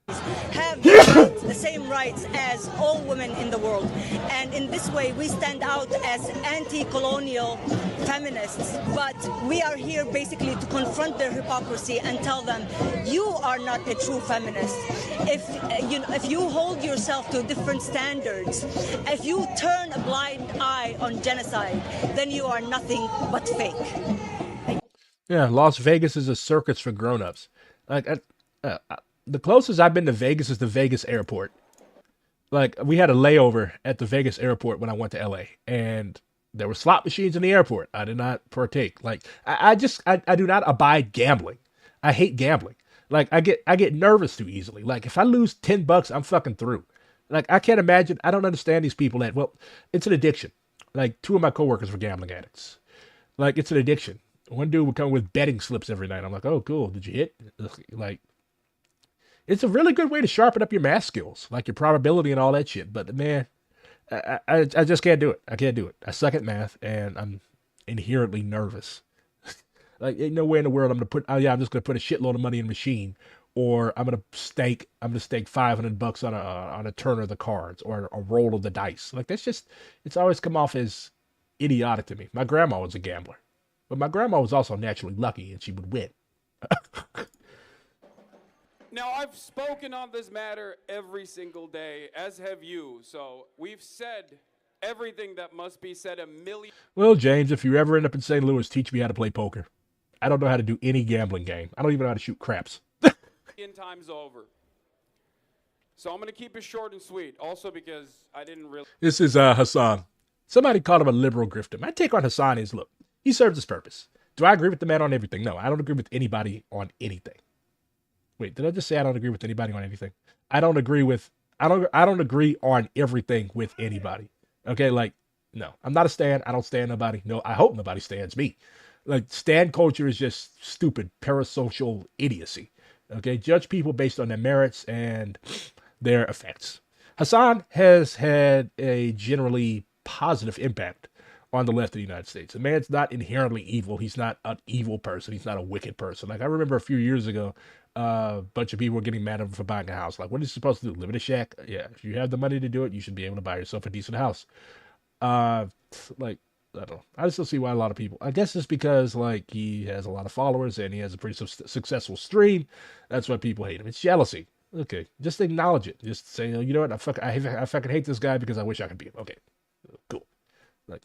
[SPEAKER 11] Have the same rights as all women in the world. And in this way, we stand out as anti-colonial feminists. But we are here basically to confront their hypocrisy and tell them, you are not a true feminist. If you hold yourself to different standards, if you turn a blind eye on genocide, then you are nothing but fake.
[SPEAKER 1] Yeah, Las Vegas is a circus for grown-ups. Like, the closest I've been to Vegas is the Vegas airport. Like, we had a layover at the Vegas airport when I went to LA, and there were slot machines in the airport. I did not partake. Like, I do not abide gambling. I hate gambling. Like, I get nervous too easily. Like, if I lose $10, I'm fucking through. Like, I can't imagine. I don't understand these people that, well, it's an addiction. Like, 2 of my coworkers were gambling addicts. Like, it's an addiction. One dude would come with betting slips every night. I'm like, oh, cool. Did you hit? Like, it's a really good way to sharpen up your math skills, like your probability and all that shit. But, man, I just can't do it. I can't do it. I suck at math, and I'm inherently nervous. Like, ain't no way in the world I'm going to put, I'm just going to put a shitload of money in a machine, or I'm going to stake $500 on a turn of the cards or a roll of the dice. Like, that's just, it's always come off as idiotic to me. My grandma was a gambler, but my grandma was also naturally lucky, and she would win.
[SPEAKER 12] Now, I've spoken on this matter every single day, as have you. So we've said everything that must be said a million.
[SPEAKER 1] Well, James, if you ever end up in St. Louis, teach me how to play poker. I don't know how to do any gambling game. I don't even know how to shoot craps.
[SPEAKER 12] Times over. So I'm going to keep it short and sweet. Also because I didn't really.
[SPEAKER 1] This is Hassan. Somebody called him a liberal grifter. My take on Hassan is, look, he serves his purpose. Do I agree with the man on everything? No, I don't agree with anybody on anything. Wait, did I just say I don't agree with anybody on anything? I don't agree on everything with anybody. Okay, like, no. I'm not a stan. I don't stan nobody. No, I hope nobody stans me. Like, stan culture is just stupid, parasocial idiocy. Okay, judge people based on their merits and their effects. Hassan has had a generally positive impact on the left of the United States. The man's not inherently evil. He's not an evil person. He's not a wicked person. Like, I remember a few years ago, a bunch of people were getting mad at him for buying a house. Like, what are you supposed to do? Live in a shack? Yeah, if you have the money to do it, you should be able to buy yourself a decent house. Like, I don't know. I just don't see why a lot of people, I guess it's because, like, he has a lot of followers and he has a pretty successful stream. That's why people hate him. It's jealousy. Okay, just acknowledge it. Just say, you know what, I fucking hate this guy because I wish I could be him. Okay, cool. Like,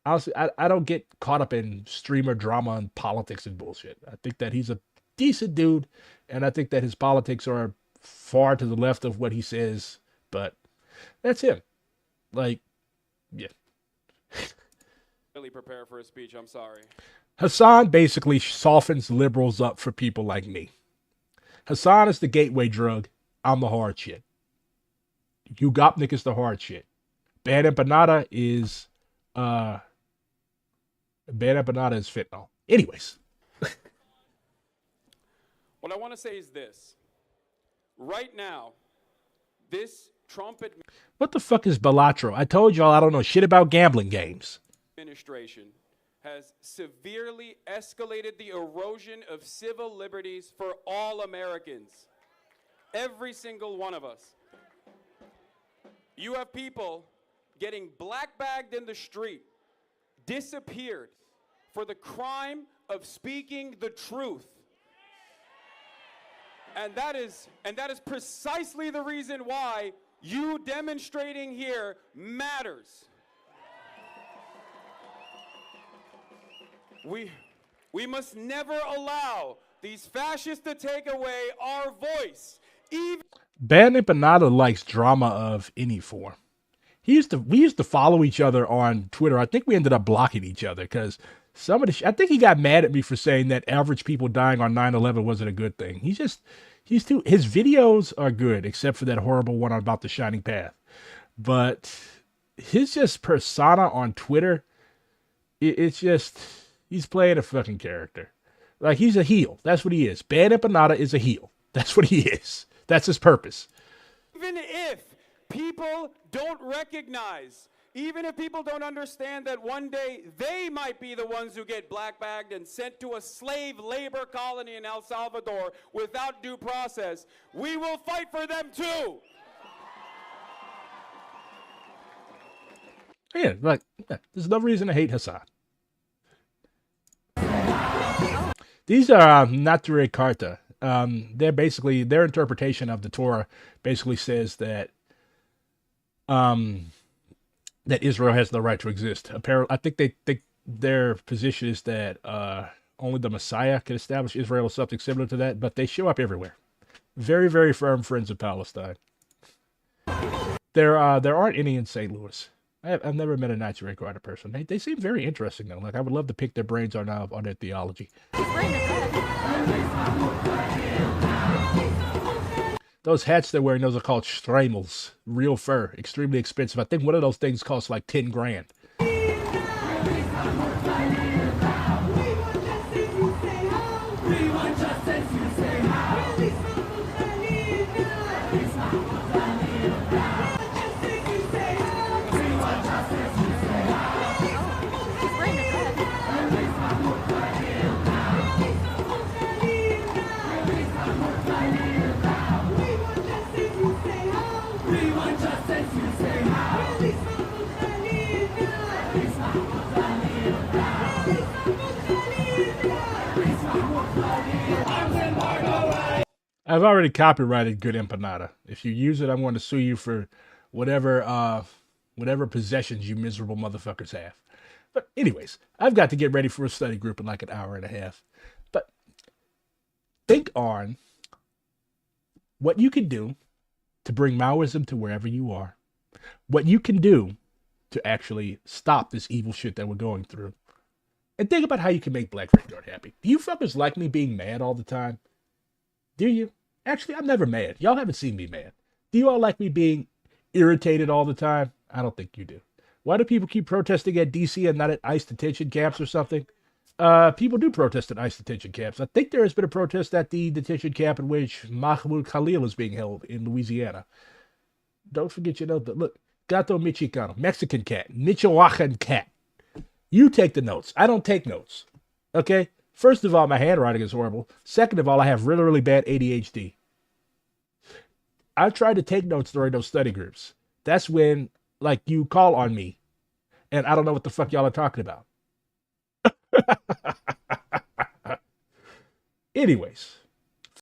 [SPEAKER 1] honestly, I don't get caught up in streamer drama and politics and bullshit. I think that he's a decent dude, and I think that his politics are far to the left of what he says, but that's him. Like, yeah.
[SPEAKER 12] Really prepare for a speech. I'm sorry.
[SPEAKER 1] Hassan basically softens liberals up for people like me. Hassan is the gateway drug. I'm the hard shit. Ugopnik is the hard shit. Bad empanada is fentanyl. Anyways.
[SPEAKER 12] What I want to say is this. Right now, this Trump
[SPEAKER 1] What the fuck is Balatro? I told y'all I don't know shit about gambling games.
[SPEAKER 12] Administration has severely escalated the erosion of civil liberties for all Americans. Every single one of us. You have people getting black-bagged in the street, disappeared for the crime of speaking the truth. And that is precisely the reason why you demonstrating here matters. We must never allow these fascists to take away our voice.
[SPEAKER 1] Bad Empanada likes drama of any form. We used to follow each other on Twitter. I think we ended up blocking each other because some of the I think he got mad at me for saying that average people dying on 9/11 wasn't a good thing. His videos are good, except for that horrible one about the Shining Path. But his just persona on Twitter, it's just, he's playing a fucking character. Like, he's a heel. That's what he is. Bad Empanada is a heel. That's what he is. That's his purpose.
[SPEAKER 12] Even if people don't recognize, even if people don't understand that one day they might be the ones who get black-bagged and sent to a slave labor colony in El Salvador without due process, we will fight for them too.
[SPEAKER 1] Yeah, like, there's no reason to hate Hassan. These are Naturae Carta. They're basically, their interpretation of the Torah basically says that that Israel has the right to exist. Apparently, I think they think their position is that only the Messiah can establish Israel or something similar to that, but they show up everywhere. Very, very firm friends of Palestine. There aren't any in St. Louis. I've never met a Naturae Carta person. They seem very interesting though. Like, I would love to pick their brains on their theology. Those hats they're wearing, those are called Stremels. Real fur. Extremely expensive. I think one of those things costs like 10 grand. I've already copyrighted Good Empanada. If you use it, I'm going to sue you for whatever possessions you miserable motherfuckers have. But anyways, I've got to get ready for a study group in like an hour and a half. But think on what you can do to bring Maoism to wherever you are. What you can do to actually stop this evil shit that we're going through. And think about how you can make Black Retard happy. Do you fuckers like me being mad all the time? Do you? Actually, I'm never mad. Y'all haven't seen me mad. Do you all like me being irritated all the time? I don't think you do. Why do people keep protesting at DC and not at ICE detention camps or something? People do protest at ICE detention camps. I think there has been a protest at the detention camp in which Mahmoud Khalil is being held in Louisiana. Don't forget your note. Look, Gato Michicano, Mexican cat, Michoacan cat. You take the notes. I don't take notes. Okay? First of all, my handwriting is horrible. Second of all, I have really, really bad ADHD. I tried to take notes during those study groups. That's when, like, you call on me, and I don't know what the fuck y'all are talking about. Anyways,